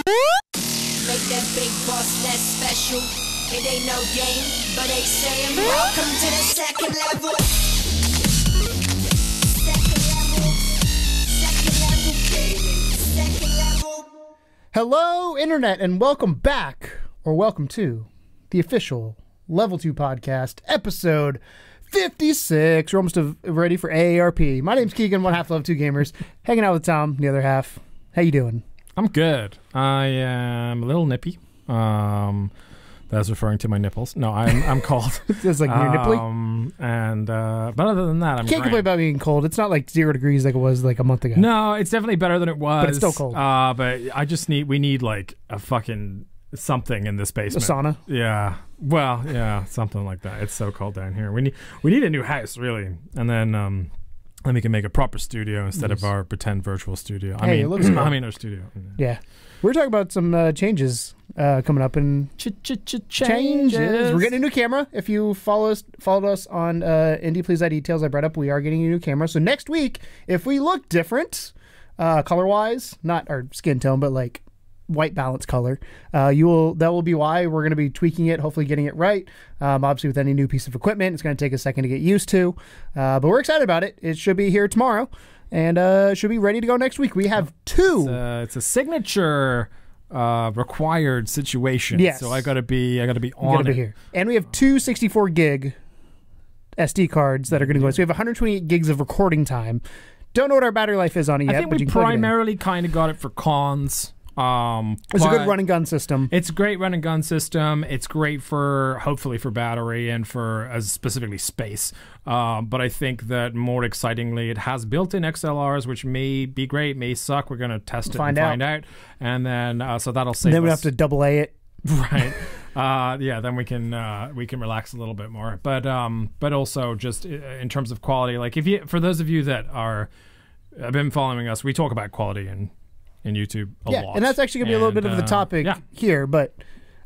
Make that big boss less special. It ain't no game, but they saying welcome to the second level. Second level. Hello, Internet, and welcome back, or welcome to, the official Level 2 podcast, episode 56. We're almost ready for AARP. My name's Keegan, one half Level 2 Gamers, hanging out with Tom, the other half. How you doing? I'm good. I am a little nippy. That's referring to my nipples. No, I'm cold. It's like you're nipply? But other than that, I'm Can't complain about being cold. It's not like 0 degrees like it was like a month ago. No, it's definitely better than it was. But it's still cold. But we need like a fucking something in this basement. A sauna? Yeah. Well, yeah, something like that. It's so cold down here. We need a new house, really. And then we can make a proper studio instead of our pretend virtual studio. It looks good. I mean our studio. Yeah. We're talking about some changes coming up in changes. We're getting a new camera. If you followed us on Indie Please ID Details I brought up, we are getting a new camera. So next week, if we look different, color-wise, not our skin tone, but like white balance color, that will be why we're going to be tweaking it, hopefully getting it right. Obviously, with any new piece of equipment, it's going to take a second to get used to. But we're excited about it. It should be here tomorrow. And should be ready to go next week. We have two. It's a signature required situation. Yes. So I gotta be on it. Here. And we have two 64 gig SD cards that are going to go in. So we have 128 gigs of recording time. Don't know what our battery life is on it yet. I think we primarily kind of got it for cons. It's a good run and gun system. It's a great run and gun system. It's great for hopefully for battery and for specifically space. But I think that more excitingly, it has built-in XLRs, which may be great, may suck. We're going to test it and find out. And then so that'll save. Then we have to double A it. Right. Yeah. Then we can relax a little bit more. But also just in terms of quality, like for those of you that have been following us, we talk about quality in YouTube a lot. And that's actually going to be a little bit of the topic here, but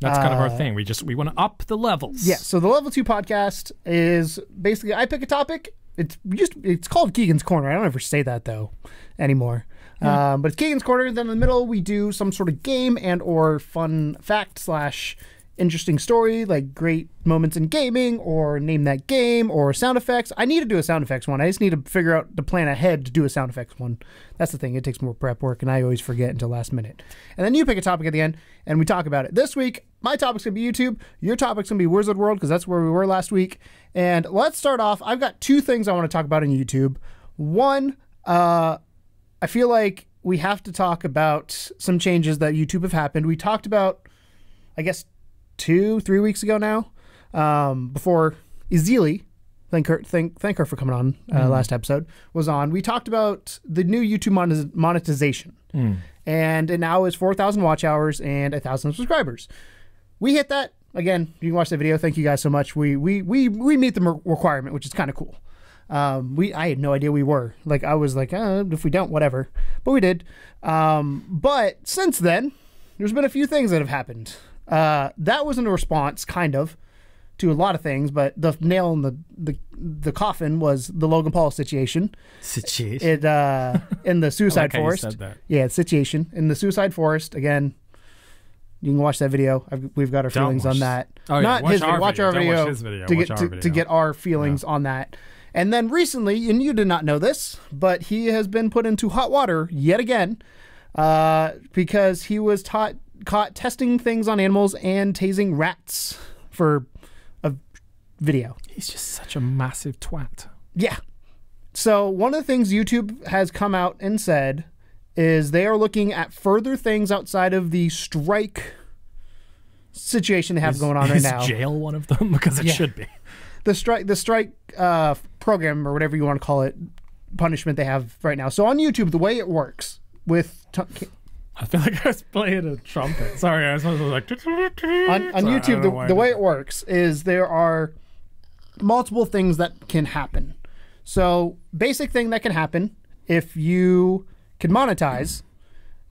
that's kind of our thing. We want to up the levels. Yeah, so the Level 2 podcast is basically I pick a topic. It's called Keegan's Corner. I don't ever say that though anymore. Yeah. But it's Keegan's Corner. Then in the middle we do some sort of game and or fun fact / interesting story, like great moments in gaming, or name that game, or sound effects. I need to do a sound effects one. I just need to figure out the plan ahead to do a sound effects one. That's the thing. It takes more prep work, and I always forget until last minute. And then you pick a topic at the end, and we talk about it. This week, my topic's going to be YouTube. Your topic's going to be Wizard World, because that's where we were last week. And let's start off. I've got two things I want to talk about on YouTube. One, I feel like we have to talk about some changes that YouTube have happened. We talked about, I guess, 2-3 weeks ago now, before Ezili, thank her for coming on last episode, was on. We talked about the new YouTube monetization, and it now is 4,000 watch hours and 1,000 subscribers. We hit that. Again, you can watch the video. Thank you guys so much. We meet the requirement, which is kind of cool. I had no idea we were. Like, I was like, if we don't, whatever. But we did. But since then, there's been a few things that have happened. That was in a response, kind of, to a lot of things, but the nail in the coffin was the Logan Paul situation. In the Suicide Forest. You said that. Yeah, situation in the Suicide Forest. Again, you can watch that video. We've got our feelings on that. Oh, not yeah. his video. Watch our video, to get our feelings on that. And then recently, and you did not know this, but he has been put into hot water yet again because he was caught testing things on animals and tasing rats for a video. He's just such a massive twat. Yeah. So one of the things YouTube has come out and said is they are looking at further things outside of the strike situation they have going on right now. Is jail one of them? Because it should be. The strike program, or whatever you want to call it, punishment they have right now. So on YouTube, the way it works with... I feel like I was playing a trumpet. Sorry, I was like... On YouTube, the way it works is there are multiple things that can happen. So, basic thing that can happen if you can monetize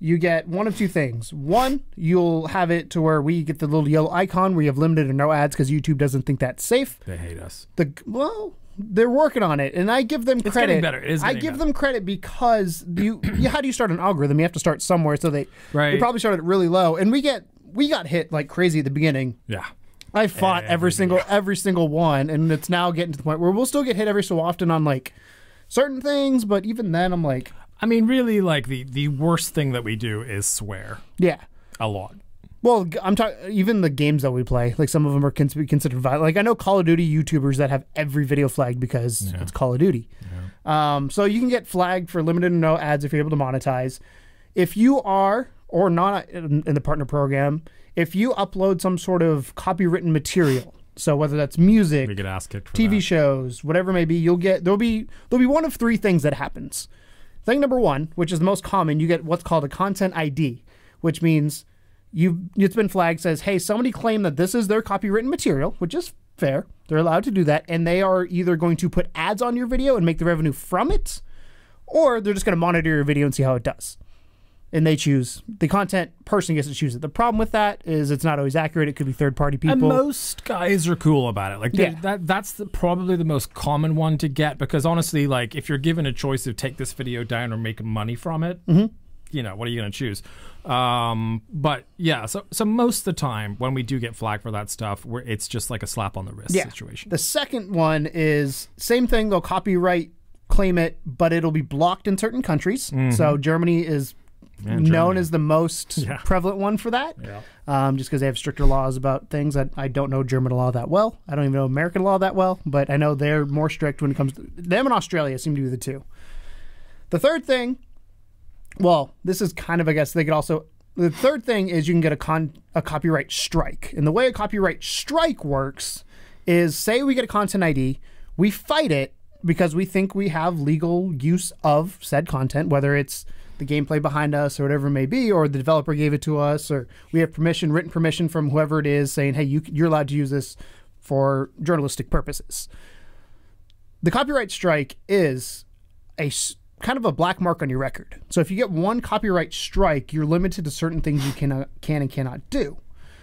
you get one of two things. One, you'll have it to where we get the little yellow icon where you have limited or no ads because YouTube doesn't think that's safe. They hate us. Well, they're working on it, and I give them credit. It's getting better. It is I getting give better. them credit because how do you start an algorithm? You have to start somewhere, so they probably started really low, and we got hit like crazy at the beginning. Yeah. I fought every single one, and it's now getting to the point where we'll still get hit every so often on like certain things, but even then I'm like, I mean, really, like, the worst thing that we do is swear. yeah. A lot. Well, I'm talking even the games that we play. Like some of them are considered violent. Like I know Call of Duty YouTubers that have every video flagged because it's Call of Duty. Yeah. So you can get flagged for limited and no ads if you're able to monetize. If you are or not in the partner program, if you upload some sort of copywritten material, so whether that's music, We get ass kicked for TV that. shows, whatever it may be, there'll be one of three things that happens. Thing number one, which is the most common, you get what's called a content ID, which means it's been flagged, says, hey, somebody claimed that this is their copywritten material, which is fair. They're allowed to do that, and they are either going to put ads on your video and make the revenue from it, or they're just going to monitor your video and see how it does. And they choose. The content person gets to choose it. The problem with that is it's not always accurate. It could be third-party people. And most guys are cool about it. Like that's probably the most common one to get, because honestly, like if you're given a choice of take this video down or make money from it, you know, what are you going to choose? But yeah, so most of the time when we do get flagged for that stuff, it's just like a slap on the wrist situation. The second one is same thing. They'll copyright claim it, but it'll be blocked in certain countries. So Germany is known as the most prevalent one for that. Yeah. Just because they have stricter laws about things. I don't know German law that well. I don't even know American law that well, but I know they're more strict when it comes to them, and Australia seem to be the two. The third thing, well, this is kind of, I guess they could also, the third thing is you can get a copyright strike. And the way a copyright strike works is, say we get a content ID, we fight it because we think we have legal use of said content, whether it's the gameplay behind us or whatever it may be, or the developer gave it to us, or we have written permission from whoever it is saying, hey, you're allowed to use this for journalistic purposes. The copyright strike is kind of a black mark on your record. So if you get one copyright strike, you're limited to certain things you can and cannot do.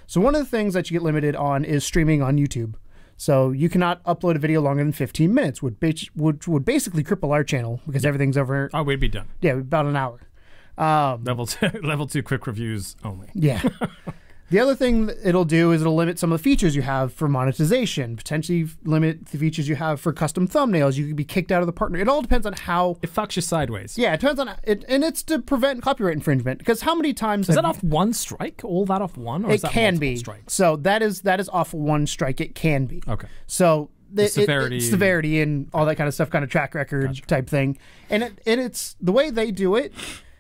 So one of the things that you get limited on is streaming on YouTube. So you cannot upload a video longer than 15 minutes, which would basically cripple our channel because everything's over. Oh, we'd be done. Yeah, about an hour. Level 2 quick reviews only. Yeah. The other thing it'll do is it'll limit some of the features you have for monetization, potentially limit the features you have for custom thumbnails. You could be kicked out of the partner. It all depends on how... It fucks you sideways. Yeah, it depends on... And it's to prevent copyright infringement, because how many times... Is that off one strike? All that off one? Or is that can be. Strikes? So that is off one strike. It can be. Okay. So... severity and all that kind of stuff, kind of track record type thing. And it's... The way they do it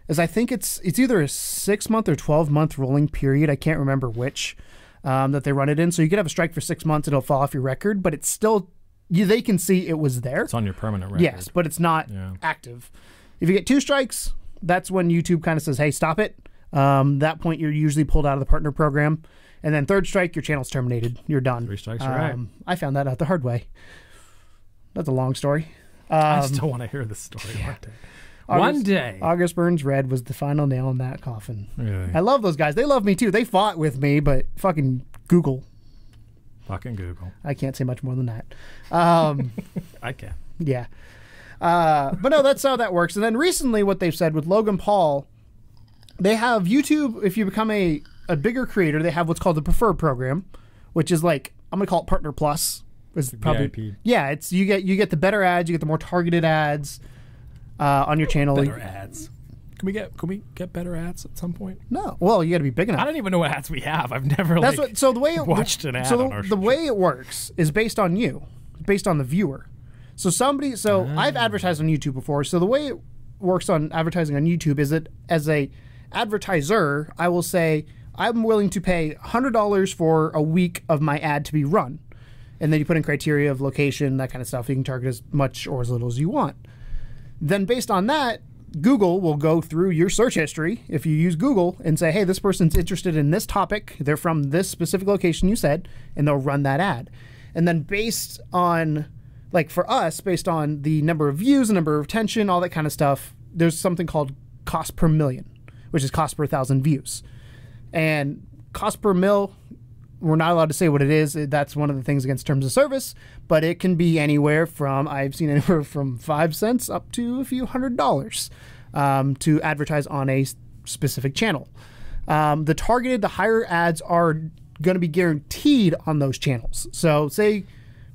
is I think it's either a 6-month or 12-month rolling period. I can't remember which that they run it in. So you could have a strike for 6 months, it'll fall off your record, but it's still, they can see it was there. It's on your permanent record. Yes, but it's not active. If you get 2 strikes, that's when YouTube kind of says, hey, stop it. That point, you're usually pulled out of the partner program. And then 3rd strike, your channel's terminated. You're done. 3 strikes, right. I found that out the hard way. That's a long story. I still want to hear this story one day. One day. August Burns Red was the final nail in that coffin. Really? I love those guys. They love me too. They fought with me, but fucking Google. Fucking Google. I can't say much more than that. I can. Yeah. But no, that's how that works. And then recently what they've said with Logan Paul, they have YouTube, if you become a bigger creator, they have what's called the Preferred program, which is like, I'm going to call it Partner Plus. It's probably VIP. Yeah, it's you get the better ads, you get the more targeted ads. On your channel. Better ads. Can we get better ads at some point? No. Well, you got to be big enough. I don't even know what ads we have. I've never so the way it watched an ad on our the way it works is based on you, based on the viewer. So I've advertised on YouTube before. So the way it works on advertising on YouTube is that as a advertiser, I will say I'm willing to pay $100 for a week of my ad to be run. And then you put in criteria of location, that kind of stuff. You can target as much or as little as you want. Then based on that, Google will go through your search history, if you use Google, and say, hey, this person's interested in this topic. They're from this specific location you said, and they'll run that ad. And then based on, like for us, based on the number of views, the number of attention, all that kind of stuff, there's something called cost per million. which is cost per 1,000 views. And cost per mil, we're not allowed to say what it is. That's one of the things against terms of service, but it can be anywhere from, I've seen anywhere from 5 cents up to a few $100 to advertise on a specific channel. The higher ads are going to be guaranteed on those channels. So say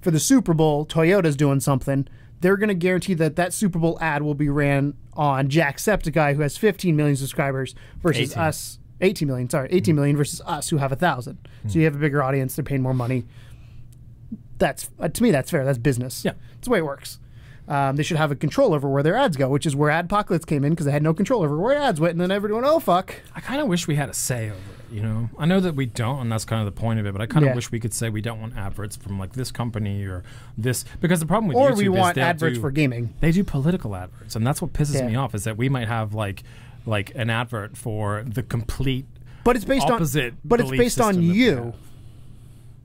for the Super Bowl, Toyota's doing something, they're going to guarantee that that Super Bowl ad will be ran on Jacksepticeye, who has 15 million subscribers, versus 18. us, 18 million, sorry, 18 million versus us, who have 1,000. So you have a bigger audience, they're paying more money. That's, to me, that's fair. That's business. Yeah. That's the way it works. They should have a control over where their ads go, which is where Adpocalypse came in, because they had no control over where ads went, and then everyone, oh, fuck. I kind of wish we had a say over it, you know? I know that we don't, and that's kind of the point of it, but I kind of wish we could say we don't want adverts from, like, this company or this, because the problem with YouTube Or we is want they'll adverts for gaming. They do political adverts, and that's what pisses Yeah. me off, is that we might have, like an advert for the complete But it's based opposite on, but it's belief based on system that we you. have.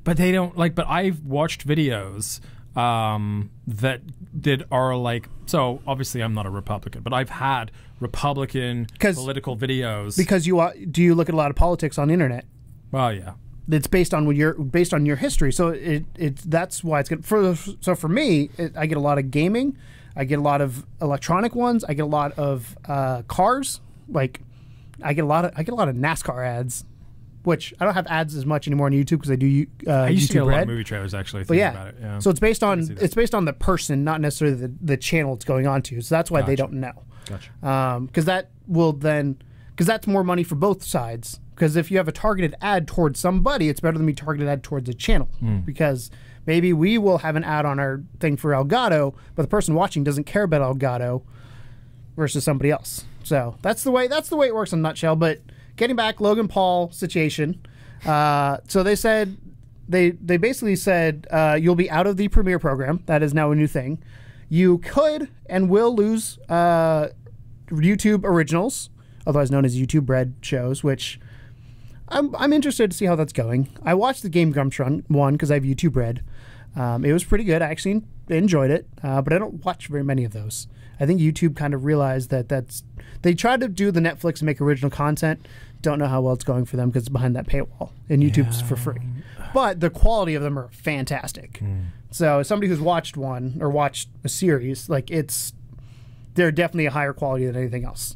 But they don't, like, but I've watched videos that are like, so obviously I'm not a Republican, but I've had Republican political videos. Because do you look at a lot of politics on the internet? Well, yeah. It's based on your history, so that's why it's good. So for me, I get a lot of gaming, I get a lot of electronic ones, I get a lot of cars. Like I get a lot of NASCAR ads, which I don't have ads as much anymore on YouTube because I do I used YouTube to get a lot Red. of movie trailers actually. But yeah. About it. Yeah, so it's based on the person, not necessarily the channel it's going on to. So that's why they don't know. Gotcha. Because that's more money for both sides. Because if you have a targeted ad towards somebody, it's better than be targeted ad towards a channel. Because maybe we will have an ad on our thing for Elgato, but the person watching doesn't care about Elgato versus somebody else. So that's the way it works in a nutshell. But getting back, Logan Paul situation. So they said they basically said you'll be out of the Premiere program. That is now a new thing. You could and will lose YouTube Originals, otherwise known as YouTube Red shows, which I'm interested to see how that's going. I watched the Game Grumps one because I have YouTube Red. It was pretty good. I actually enjoyed it, but I don't watch very many of those. I think YouTube kind of realized they tried to do the Netflix and make original content. Don't know how well it's going for them because it's behind that paywall, and YouTube's for free. But the quality of them are fantastic. So as somebody who's watched one or watched a series, like they're definitely a higher quality than anything else.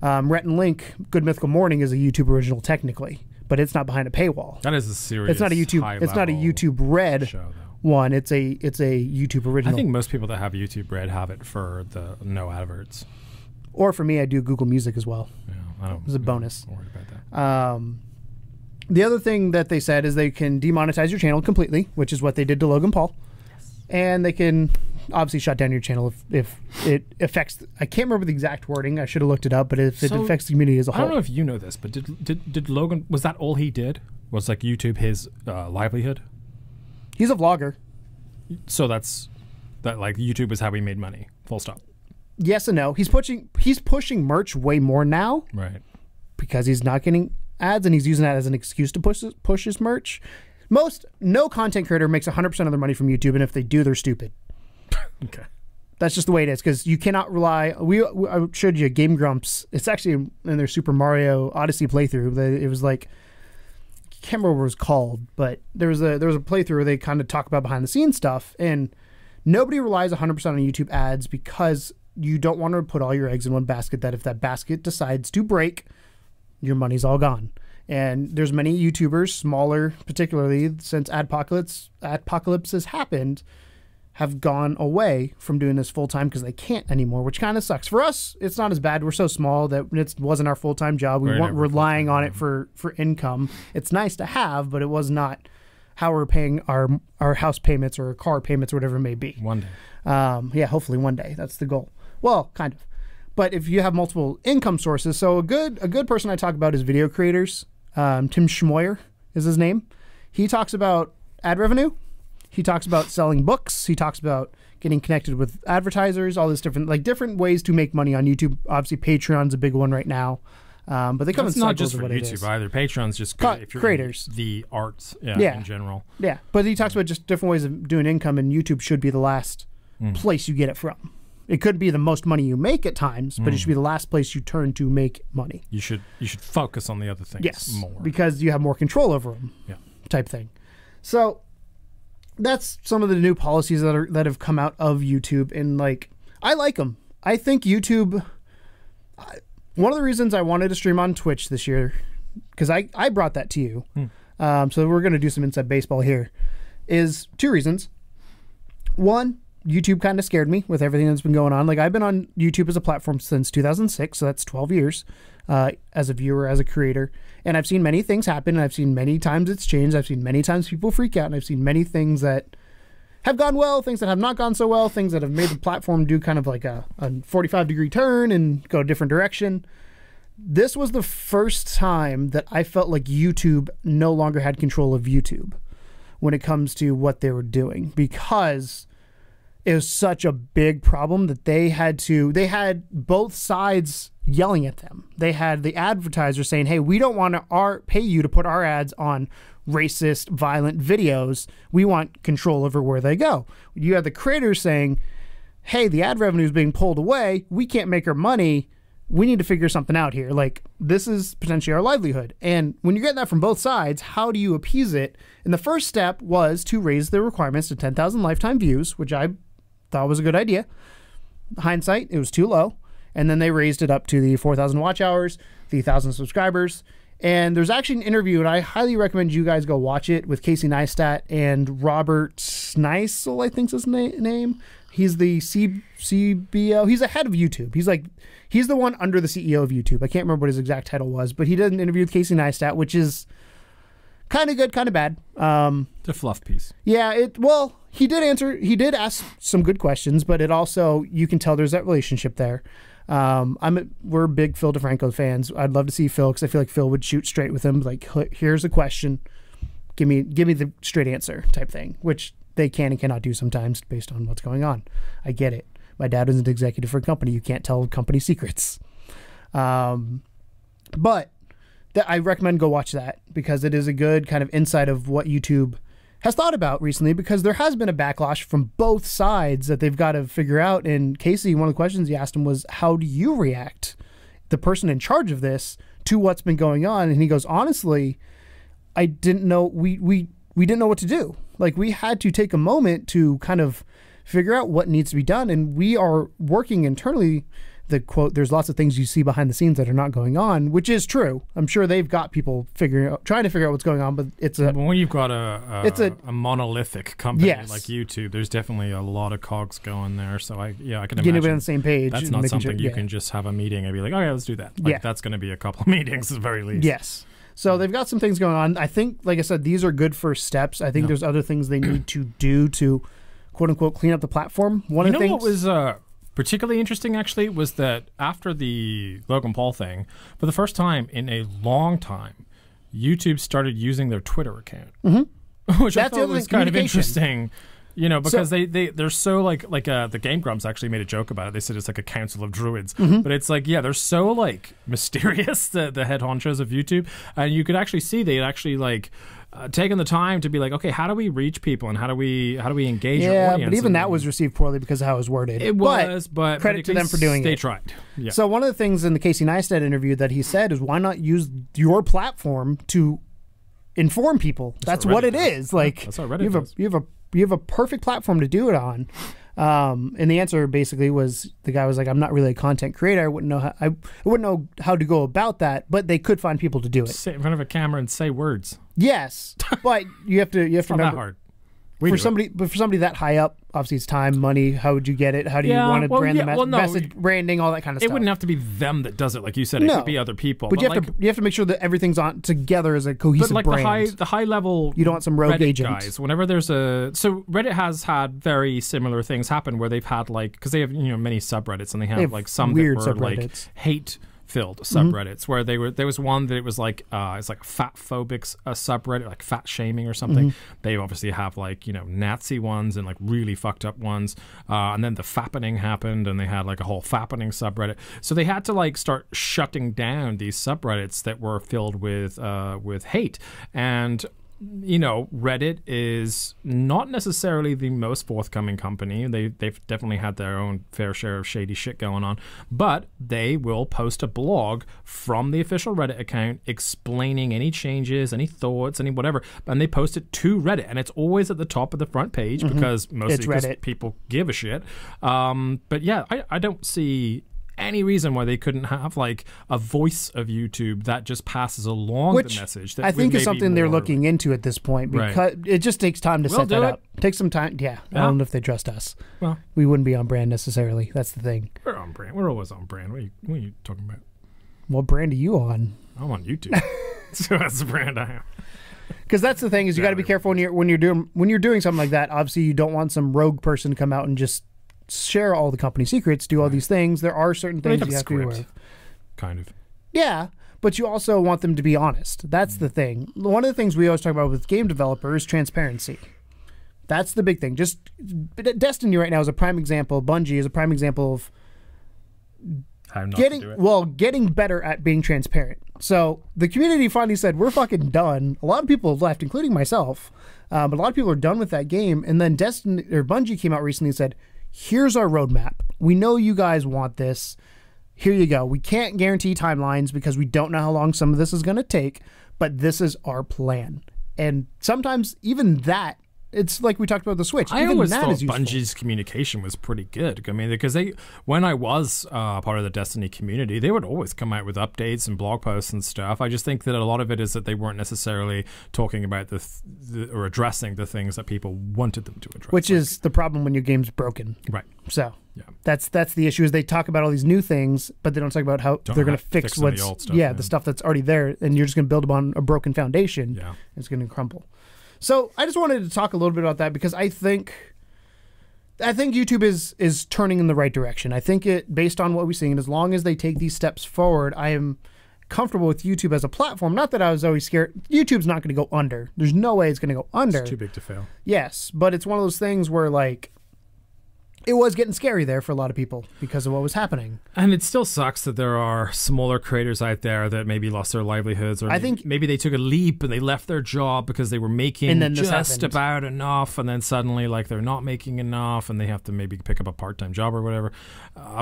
Rhett and Link, Good Mythical Morning is a YouTube original technically, but it's not behind a paywall. That is a serious. It's not a YouTube. It's not a YouTube Red show, one. It's a YouTube original. I think most people that have YouTube Red have it for the no adverts. Or for me, I do Google Music as well. Yeah, I don't. It's a bonus. Don't worry about that. The other thing that they said is they can demonetize your channel completely, which is what they did to Logan Paul. Yes. And they can obviously shut down your channel if it affects. I can't remember the exact wording. I should have looked it up, but if it affects the community as a whole. I don't know if you know this, but did Logan, was that all he did? Was like YouTube his livelihood? He's a vlogger. So that's like YouTube is how he made money. Full stop. Yes and no. He's pushing merch way more now. Right. Because he's not getting ads and he's using that as an excuse to push his merch. No content creator makes 100% of their money from YouTube, and if they do, they're stupid. Okay. That's just the way it is, because you cannot rely. I showed you Game Grumps. It's actually in their Super Mario Odyssey playthrough. It was like, I can't remember what it was called, but there was a playthrough where they kind of talk about behind the scenes stuff, and nobody relies 100% on YouTube ads because you don't want to put all your eggs in one basket. That if that basket decides to break, your money's all gone. And there's many YouTubers, smaller particularly, since Adpocalypse has happened, have gone away from doing this full time because they can't anymore, which kind of sucks. For us, it's not as bad. We're so small that it wasn't our full-time job. We weren't relying on it for income. It's nice to have, but it was not how we're paying our house payments or car payments or whatever it may be. One day. Yeah, hopefully one day. That's the goal. Well, kind of. But if you have multiple income sources, so a good person I talk about is video creators. Tim Schmoyer is his name. He talks about ad revenue. He talks about selling books. He talks about getting connected with advertisers, all this different ways to make money on YouTube. Obviously, Patreon's a big one right now. But they come in cycles not just of for what YouTube it is. either. Patreon's just good if you're creators. The arts in general. Yeah, but he talks about just different ways of doing income, and YouTube should be the last place you get it from. It could be the most money you make at times, but it should be the last place you turn to make money. You should focus on the other things more. Because you have more control over them. Yeah. Type thing. So that's some of the new policies that have come out of YouTube, and like I like them. I think YouTube. One of the reasons I wanted to stream on Twitch this year, because I brought that to you. So we're going to do some inside baseball here. Is 2 reasons. One, YouTube kind of scared me with everything that's been going on. Like I've been on YouTube as a platform since 2006, so that's 12 years as a viewer, as a creator. And I've seen many things happen, and I've seen many times it's changed. I've seen many times people freak out, and I've seen many things that have gone well, things that have not gone so well, things that have made the platform do kind of like a 45-degree turn and go a different direction. This was the first time that I felt like YouTube no longer had control of YouTube when it comes to what they were doing, because it was such a big problem that they had both sides yelling at them. They had the advertisers saying, hey, we don't want to pay you to put our ads on racist, violent videos. We want control over where they go. You had the creators saying, hey, the ad revenue is being pulled away. We can't make our money. We need to figure something out here. Like, this is potentially our livelihood. And when you're getting that from both sides, how do you appease it? And the first step was to raise the requirements to 10,000 lifetime views, which I thought was a good idea. Hindsight, it was too low. And then they raised it up to the 4,000 watch hours, the 1,000 subscribers. And there's actually an interview, and I highly recommend you guys go watch it, with Casey Neistat and Robert Sneisel, I think's his name. He's the CBO. He's the head of YouTube. He's the one under the CEO of YouTube. I can't remember what his exact title was, but he did an interview with Casey Neistat, which is kind of good, kind of bad. It's a fluff piece. Yeah, he did ask some good questions, but it also, you can tell there's that relationship there. We're big Phil DeFranco fans. I'd love to see Phil, because I feel like Phil would shoot straight with him. Like, here's a question, give me the straight answer type thing, which they can and cannot do sometimes based on what's going on. I get it. My dad was an executive for a company. You can't tell company secrets. But I recommend go watch that, because it is a good kind of insight of what YouTube has thought about recently, because there has been a backlash from both sides that they've got to figure out. And Casey, one of the questions he asked him was, how do you react, the person in charge of this, to what's been going on? And he goes, honestly, I didn't know, we didn't know what to do. Like, we had to take a moment to kind of figure out what needs to be done. And we are working internally. The quote, there's lots of things you see behind the scenes that are not going on, which is true. I'm sure they've got people trying to figure out what's going on, but when you've got a monolithic company like YouTube, there's definitely a lot of cogs going there. So I can imagine getting everybody on the same page. That's not something you can just have a meeting and be like, okay, let's do that. That's going to be a couple of meetings at the very least. Yes. So they've got some things going on. I think, like I said, these are good first steps. I think there's other things they need to do to, quote unquote, clean up the platform. One of the things, what was particularly interesting, actually, was that after the Logan Paul thing, for the first time in a long time, YouTube started using their Twitter account, which I thought was kind of interesting. You know, because they're so like the Game Grumps actually made a joke about it. They said it's like a council of druids, but it's like, they're so like mysterious, the head honchos of YouTube, and you could actually see they had actually like taken the time to be like, okay, how do we reach people and how do we engage your audience? Yeah, but even that was received poorly because of how it was worded. It was, but credit to them for doing it. They tried. Yeah. So one of the things in the Casey Neistat interview that he said is, why not use your platform to inform people? That's what it is. Like, that's what Reddit does. You have a perfect platform to do it on. And the answer basically was, the guy was like, I'm not really a content creator. I wouldn't know how to go about that, but they could find people to do it. Sit in front of a camera and say words. Yes, but you have to remember, not that hard. For somebody that high up, obviously it's time, money. How would you get it? How do you want to brand the message, branding, all that kind of stuff? It wouldn't have to be them that does it, like you said. It could be other people. But you have to make sure that everything's on together as a cohesive brand. The high level. You don't want some rogue Reddit agent. Guys, whenever there's so Reddit has had very similar things happen where they've had because they have many subreddits, and they have like some weird that were subreddits. like hate filled subreddits where there was one that it was like it's like a fat phobic subreddit, like fat shaming or something. They obviously have like Nazi ones and like really fucked up ones, and then the fappening happened and they had like a whole fappening subreddit, so they had to like start shutting down these subreddits that were filled with hate. And you know, Reddit is not necessarily the most forthcoming company. They've definitely had their own fair share of shady shit going on, but they will post a blog from the official Reddit account explaining any changes, any thoughts, any whatever, and they post it to Reddit, and it's always at the top of the front page because mostly because people give a shit. But yeah, I don't see any reason why they couldn't have like a voice of YouTube that just passes along the message. That I think is something they're looking into at this point, because it just takes time to set that up. Takes some time. Yeah, I don't know if they trust us. Well, we wouldn't be on brand necessarily. That's the thing. We're on brand. We're always on brand. What are you talking about? What brand are you on? I'm on YouTube. So that's the brand I am. Because that's the thing is you got to be careful when you're doing something like that. Obviously, you don't want some rogue person to come out and just share all the company secrets, do all these things. There are certain things you have to be aware of. Kind of. Yeah, but you also want them to be honest. That's the thing. One of the things we always talk about with game developers is transparency. That's the big thing. Just Destiny right now is a prime example. Bungie is a prime example of getting better at being transparent. So the community finally said, we're fucking done. A lot of people have left, including myself. But a lot of people are done with that game. And then Bungie came out recently and said, here's our roadmap. We know you guys want this. Here you go. We can't guarantee timelines because we don't know how long some of this is going to take, but this is our plan. And sometimes even that, it's like we talked about the Switch. I always thought Bungie's communication was pretty good. I mean, because when I was part of the Destiny community, they would always come out with updates and blog posts and stuff. I just think that a lot of it is that they weren't necessarily talking about or addressing the things that people wanted them to address. Which is the problem when your game's broken. Right. So that's the issue is they talk about all these new things, but they don't talk about how they're going to fix what's the old stuff, the stuff that's already there, and you're just going to build upon a broken foundation. Yeah. It's going to crumble. So I just wanted to talk a little bit about that because I think YouTube is turning in the right direction. I think based on what we're seeing, as long as they take these steps forward, I am comfortable with YouTube as a platform. Not that I was always scared. YouTube's not going to go under. There's no way it's going to go under. It's too big to fail. Yes, but it's one of those things where like it was getting scary there for a lot of people because of what was happening. And it still sucks that there are smaller creators out there that maybe lost their livelihoods, or maybe they took a leap and they left their job because they were making just about enough, and then suddenly like they're not making enough and they have to maybe pick up a part-time job or whatever.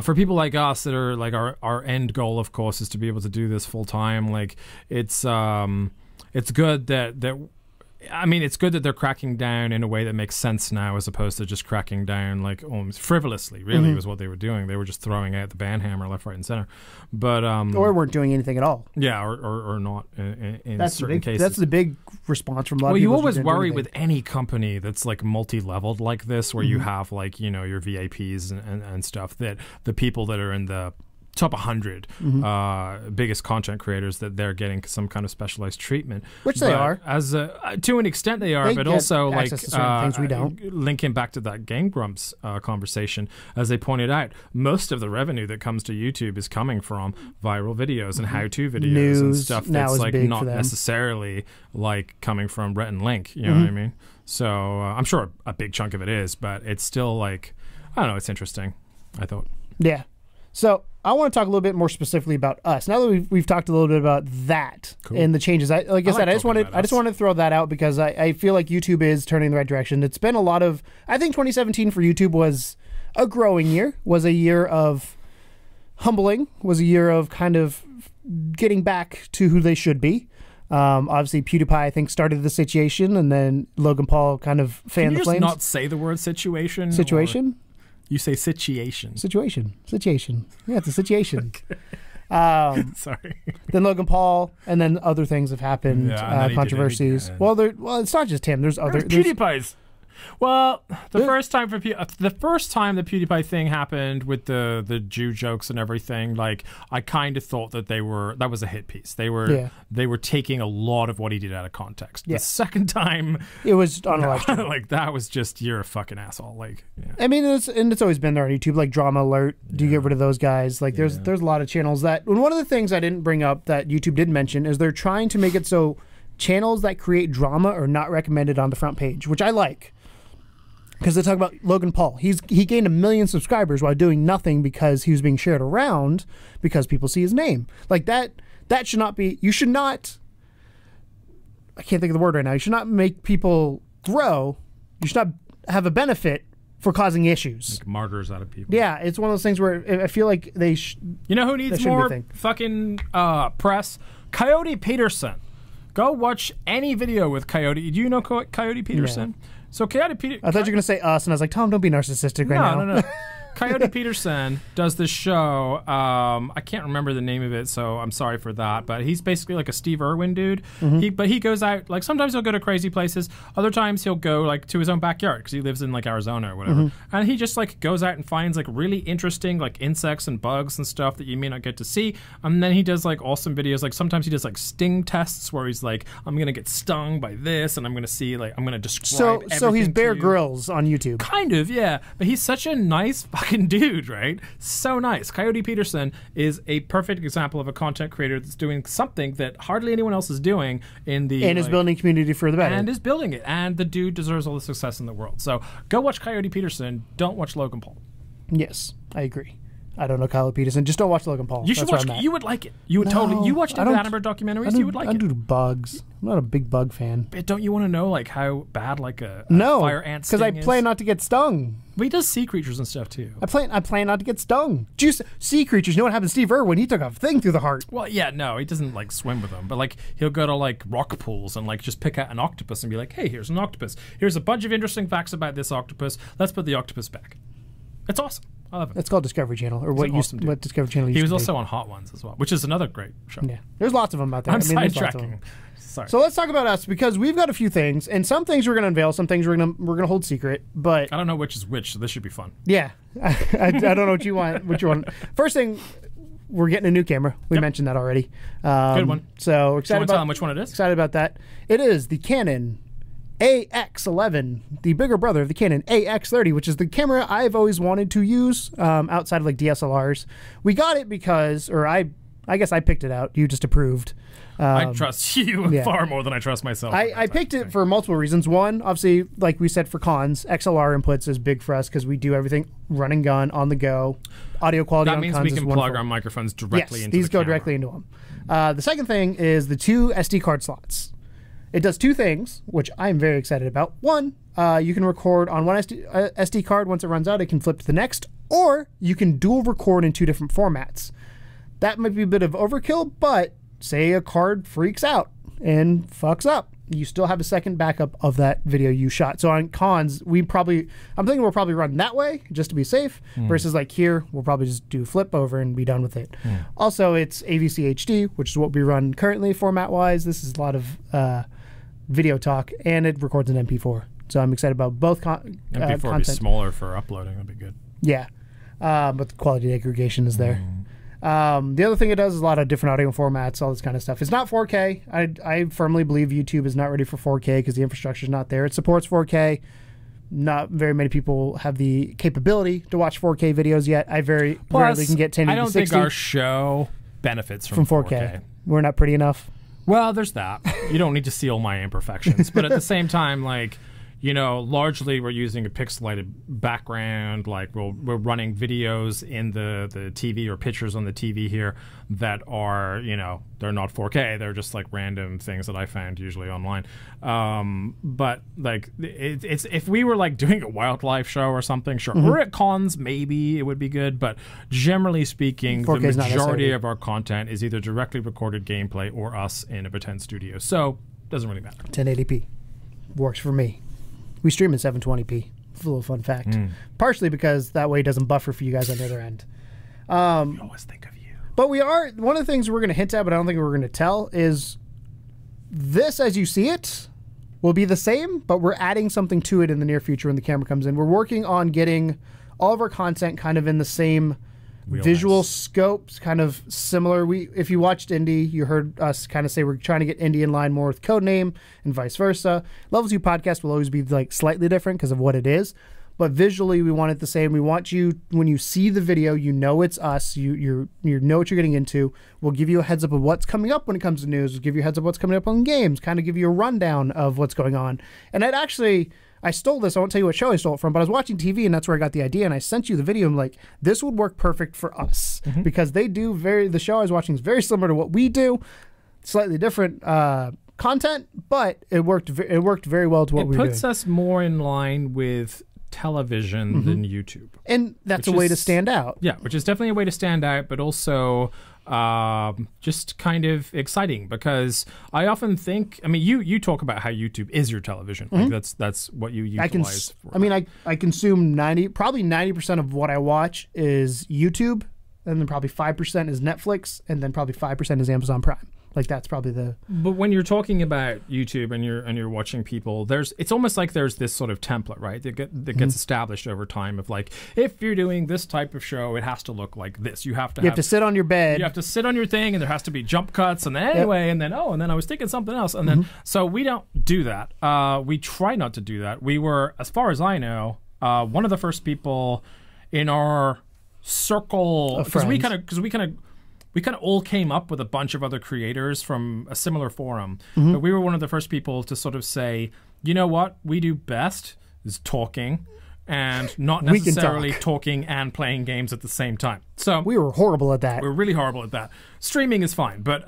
For people like us that are like our end goal, of course, is to be able to do this full time. Like it's good that I mean, it's good that they're cracking down in a way that makes sense now, as opposed to just cracking down like almost frivolously. Really, was what they were doing. They were just throwing out the banhammer left, right, and center. But or weren't doing anything at all. Yeah, or not in certain cases. That's the big response from a lot of people. Well, you always worry with any company that's like multi-leveled like this, where you have like your VIPs and stuff, that the people that are in the top 100 biggest content creators, that they're getting some kind of specialized treatment, which they are, as to an extent they are, but also like things we don't. Linking back to that Game Grumps conversation, as they pointed out, most of the revenue that comes to YouTube is coming from viral videos and how-to videos and stuff that's like not necessarily like coming from Rhett and Link. You know what I mean? So I'm sure a big chunk of it is, but it's still like, I don't know, it's interesting, I thought. Yeah. So I want to talk a little bit more specifically about us. Now that we've talked a little bit about that and the changes, I just wanted to throw that out because I feel like YouTube is turning in the right direction. It's been a lot of, I think 2017 for YouTube was a growing year, was a year of humbling, was a year of kind of getting back to who they should be. Obviously, PewDiePie, I think, started the situation, and then Logan Paul kind of fanned the flames. Can you just not say the word situation? Situation? You say situation. Situation. Yeah, it's a situation. Sorry. Then Logan Paul, and then other things have happened, controversies. Well, it's not just him. There's PewDiePie's. Well, the first time the PewDiePie thing happened with the Jew jokes and everything, like I kind of thought that that was a hit piece. They were taking a lot of what he did out of context. The second time it was on a live stream. Like that was just, you're a fucking asshole. Like, I mean, it's always been there on YouTube, like Drama Alert. Do you get rid of those guys? Like there's a lot of channels that, and one of the things I didn't bring up that YouTube did mention is they're trying to make it so channels that create drama are not recommended on the front page, which I like. Because they talk about Logan Paul. He gained 1 million subscribers while doing nothing because he was being shared around because people see his name. Like that should not be, you should not I can't think of the word right now. You should not make people grow. You should not have a benefit for causing issues. Like martyrs out of people. Yeah, it's one of those things where I feel like they You know who needs more fucking press? Coyote Peterson. Go watch any video with Coyote. Do you know Coyote Peterson? Yeah. So Coyote Peterson... I thought you were going to say us, and I was like, Tom, don't be narcissistic right now. No. Coyote Peterson does this show. I can't remember the name of it, so I'm sorry for that. But he's basically like a Steve Irwin dude. But he goes out, like sometimes he'll go to crazy places. Other times he'll go like to his own backyard because he lives in like Arizona or whatever. And he just like goes out and finds like really interesting like insects and bugs and stuff that you may not get to see. And then he does like awesome videos. Like sometimes he does like sting tests where he's like, I'm gonna get stung by this, and I'm gonna see like I'm gonna describe. So he's Bear Grylls on YouTube. Kind of, yeah. But he's such a nice fucking dude, right? So nice. Coyote Peterson is a perfect example of a content creator that's doing something that hardly anyone else is doing in the and is building community for the better. And is building it. And the dude deserves all the success in the world. So go watch Coyote Peterson. Don't watch Logan Paul. Yes, I agree. I don't know Coyote Peterson. Just don't watch Logan Paul. You should watch. You would like it. You would totally. You watch David Attenborough documentaries. You would like it. I do bugs. I'm not a big bug fan. But don't you want to know like how bad like a fire ant sting is? Because I plan not to get stung. But he does sea creatures and stuff too. I plan not to get stung. Sea creatures. You know what happened to Steve Irwin? He took a thing through the heart. Well, yeah, no, he doesn't like swim with them, but like he'll go to like rock pools and like just pick out an octopus and be like, hey, here's an octopus. Here's a bunch of interesting facts about this octopus. Let's put the octopus back. It's awesome. I love it. It's called Discovery Channel, or what Discovery Channel used to be. He was also on Hot Ones as well, which is another great show. Yeah, there's lots of them out there. I'm sidetracking. Sorry. So let's talk about us, because we've got a few things, and some things we're going to unveil, some things we're going to hold secret. But I don't know which is which, so this should be fun. Yeah, I don't know what you want. First thing, we're getting a new camera. We mentioned that already. Good one. So we're excited about. Tell them which one it is. Excited about that. It is the Canon AX11, the bigger brother of the Canon AX30, which is the camera I've always wanted to use outside of like DSLRs. We got it because, or I guess I picked it out. You just approved. I trust you far more than I trust myself. I picked it for multiple reasons. One, obviously, like we said for cons, XLR inputs is big for us because we do everything run and gun, on the go. Audio quality on cons is wonderful. That means we can plug our microphones directly into the camera. These go directly into them. The second thing is the 2 SD card slots. It does 2 things, which I'm very excited about. One, you can record on one SD card. Once it runs out, it can flip to the next. Or you can dual record in 2 different formats. That might be a bit of overkill, but say a card freaks out and fucks up, you still have a second backup of that video you shot. So on cons, I'm thinking we'll probably run that way just to be safe, versus like here, we'll probably just do flip over and be done with it. Also, it's AVC HD, which is what we run currently format-wise. This is a lot of video talk, and it records an MP4. So I'm excited about both MP4 would be smaller for uploading. That'd be good. Yeah, but the quality degradation is there. The other thing it does is a lot of different audio formats, all this kind of stuff. It's not 4K. I firmly believe YouTube is not ready for 4K because the infrastructure is not there. It supports 4K. Not very many people have the capability to watch 4K videos yet. I rarely can get 1080 I don't think our show benefits from 4K. We're not pretty enough. Well, there's that. You don't need to see all my imperfections. But at the same time, like, you know, largely we're using a pixelated background. Like we're running videos in the TV or pictures on the TV here that are, you know, they're not 4K. They're just like random things that I found usually online. But like it's if we were like doing a wildlife show or something, sure. Or at cons, maybe it would be good. But generally speaking, the majority of our content is either directly recorded gameplay or us in a pretend studio. So it doesn't really matter. 1080p works for me. We stream in 720p. It's a little fun fact. Partially because that way it doesn't buffer for you guys on the other end. We always think of you. But one of the things we're going to hint at, but I don't think we're going to tell, is this as you see it will be the same, but we're adding something to it in the near future when the camera comes in. We're working on getting all of our content kind of in the same visual scopes, kind of similar. If you watched Indie, you heard us kind of say we're trying to get Indie in line more with Codename and vice versa. Level 2 podcast will always be like slightly different because of what it is, but visually we want it the same. We want you, when you see the video, you know it's us. You know what you're getting into. We'll give you a heads up of what's coming up when it comes to news. We'll give you a heads up what's coming up on games. Kind of give you a rundown of what's going on. And I stole this. I won't tell you what show I stole it from, but I was watching TV and that's where I got the idea. And I sent you the video. I'm like, this would work perfect for us because they do the show I was watching is very similar to what we do. Slightly different content, but it worked very well to what we were doing. It puts us more in line with television than YouTube. And that's a way to stand out. Yeah, which is definitely a way to stand out, but also just kind of exciting, because I often think, I mean, you talk about how YouTube is your television. Like that's what you utilize for. I mean, I consume probably 90% of what I watch is YouTube, and then probably 5% is Netflix, and then probably 5% is Amazon Prime. Like that's probably the. But when you're talking about YouTube and you're watching people, it's almost like there's this sort of template, right? That gets established over time of like, if you're doing this type of show, it has to look like this. You have to sit on your bed. You have to sit on your thing, and there has to be jump cuts, and then anyway, and then I was thinking something else, and then so we don't do that. We try not to do that. We were, as far as I know, one of the first people in our circle, because we kind of all came up with a bunch of other creators from a similar forum. But we were one of the first people to sort of say, you know what we do best is talking, and not necessarily talking and playing games at the same time. So we were horrible at that. We're really horrible at that. Streaming is fine, but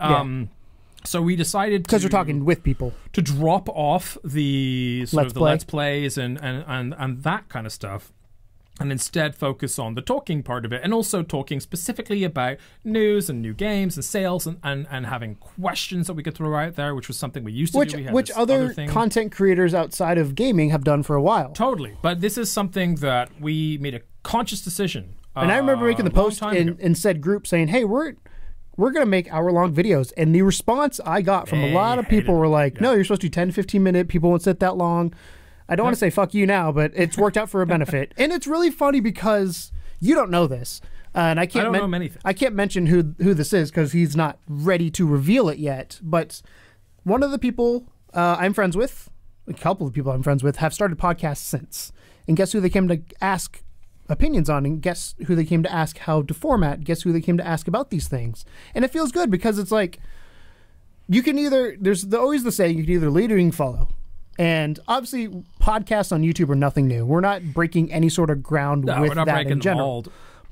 so we decided, because we're talking with people, to drop off the sort of the Let's plays and that kind of stuff, and instead focus on the talking part of it, and also talking specifically about news and new games and sales, and having questions that we could throw out there, which was something we used to do. Which other content creators outside of gaming have done for a while. Totally. But this is something that we made a conscious decision. And I remember making the post in said group saying, hey, we're going to make hour-long videos. And the response I got from a lot of people were like, no, you're supposed to do 10 to 15 minute. People won't sit that long. I don't want to say fuck you now, but it's worked out for a benefit. And it's really funny because you don't know this. And I don't know many things. I can't mention who this is because he's not ready to reveal it yet. But one of the people I'm friends with, a couple of people I'm friends with, have started podcasts since. And guess who they came to ask opinions on? And guess who they came to ask how to format? Guess who they came to ask about these things? And it feels good because it's like, you can either, there's always the saying, you can either lead or you can follow. And obviously, podcasts on YouTube are nothing new. We're not breaking any sort of ground with that in general.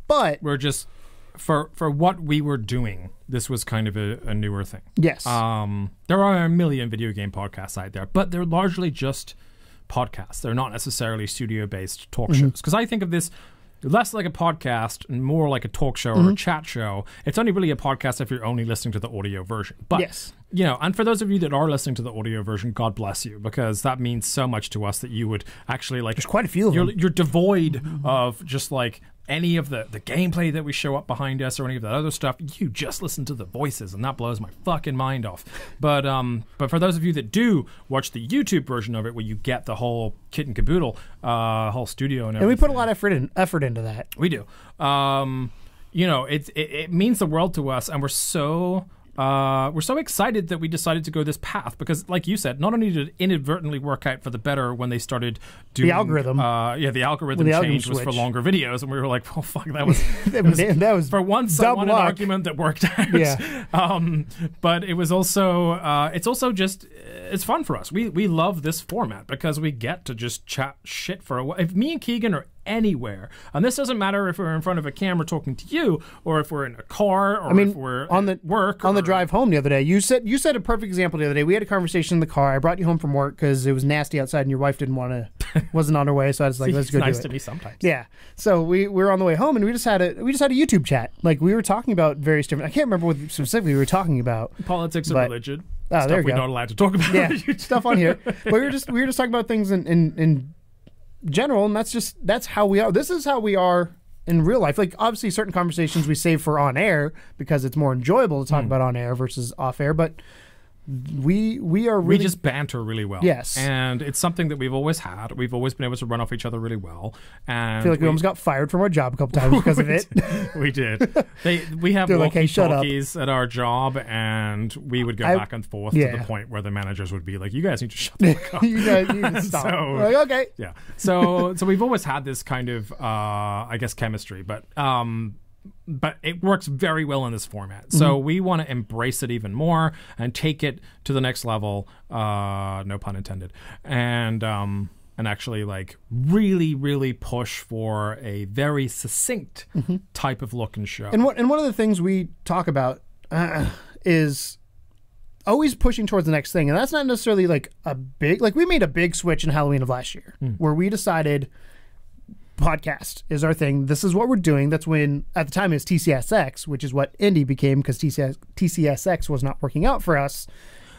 But we're just, for what we were doing, this was kind of a newer thing. Yes. There are a million video game podcasts out there, but they're largely just podcasts. They're not necessarily studio-based talk shows. Because I think of this less like a podcast and more like a talk show or a chat show. It's only really a podcast if you're only listening to the audio version. But, yes. You know, and for those of you that are listening to the audio version, God bless you, because that means so much to us that you would actually like... There's quite a few of them. You're devoid of just like any of the gameplay that we show up behind us or any of that other stuff. You just listen to the voices, and that blows my fucking mind off. But for those of you that do watch the YouTube version of it, where you get the whole kit and caboodle, whole studio and everything. And we put a lot of effort into that. We do. You know, it means the world to us, and we're so excited that we decided to go this path because, like you said, not only did it inadvertently work out for the better when they started doing the algorithm. The algorithm change was for longer videos, and we were like, "Oh fuck, that was that was for once I won an argument that worked out." Yeah. But it was also it's fun for us. We love this format because we get to just chat shit for a while. If me and Keegan are anywhere, and this doesn't matter if we're in front of a camera talking to you or if we're in a car or if we're on the work on the drive home the other day. You said a perfect example the other day. We had a conversation in the car. I brought you home from work because it was nasty outside and your wife wasn't on her way, so I was like, let's go do it. Nice to me sometimes. Yeah. So we were on the way home and we just had a YouTube chat. Like we were talking about various different, I can't remember what specifically we were talking about. Politics and religion. Oh, there you go. We're not allowed to talk about. Yeah, stuff on here. But we were just talking about things in general, and that's how we are. This is how we are in real life. Like obviously certain conversations we save for on air because it's more enjoyable to talk about on air versus off air, but we are really... We just banter really well. Yes. And it's something that we've always had. We've always been able to run off each other really well. And I feel like we almost got fired from our job a couple times because of it. We did. We have walkie-talkies at our job, and we would go back and forth to the point where the managers would be like, you guys need to shut the fuck up. You guys need to stop. So, like, okay. Yeah. So we've always had this kind of, I guess, chemistry, but it works very well in this format. So we want to embrace it even more and take it to the next level, no pun intended, and actually like really, really push for a very succinct type of look and show. And one of the things we talk about is always pushing towards the next thing. And that's not necessarily like a big, like we made a big switch in Halloween of last year where we decided podcast is our thing. This is what we're doing. That's when, at the time, it was TCSX, which is what Indie became because TCSX was not working out for us.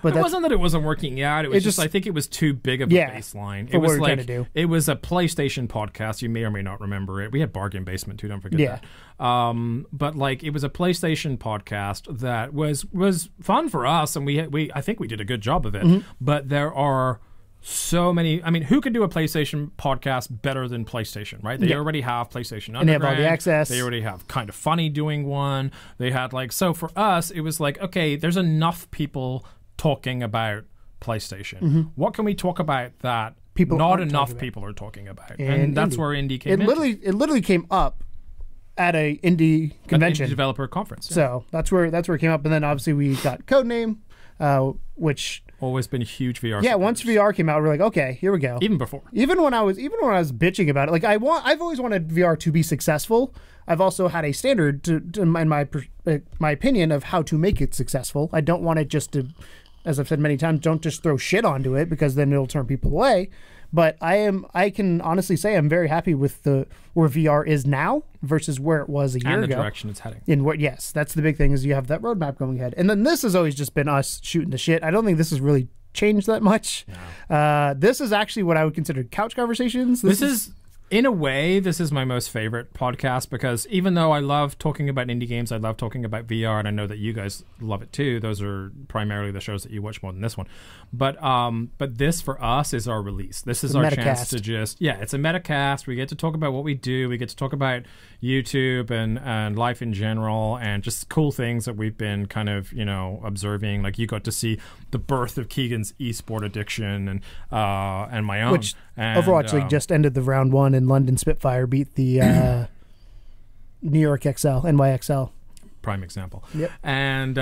But it wasn't that it wasn't working out. It was just I think it was too big of a baseline. It was like it was a PlayStation podcast. You may or may not remember it. We had Bargain Basement too. Don't forget that. But like it was a PlayStation podcast that was fun for us, and we I think we did a good job of it. But there are so many. I mean, who could do a PlayStation podcast better than PlayStation, right? They already have PlayStation Underground. And they have all the access. They already have Kind of Funny doing one. They had like, so for us, it was like, okay, there's enough people talking about PlayStation. What can we talk about that not enough people are talking about? And that's where Indie came in. It literally came up at a Indie convention. Indie developer conference. Yeah. So that's where it came up. And then obviously we got Codename, which always been huge VR. Yeah, once VR came out, we're like, okay, here we go. Even before. Even when I was bitching about it, like I've always wanted VR to be successful. I've also had a standard in my opinion of how to make it successful. I don't want it just to, as I've said many times, don't just throw shit onto it because then it'll turn people away. But I can honestly say I'm very happy with where VR is now versus where it was a year ago. And the direction it's heading. Yes, that's the big thing is you have that roadmap going ahead. And then this has always just been us shooting the shit. I don't think this has really changed that much. No. This is actually what I would consider couch conversations. This is in a way, this is my most favorite podcast because even though I love talking about indie games, I love talking about VR, and I know that you guys love it too. Those are primarily the shows that you watch more than this one. But this for us is our release. This is our chance to just, it's a metacast. We get to talk about what we do. We get to talk about YouTube and life in general and just cool things that we've been kind of, observing. Like you got to see the birth of Keegan's esport addiction and my own. Which Overwatch League just ended the round one and London Spitfire beat the New York NYXL. Prime example. Yep. And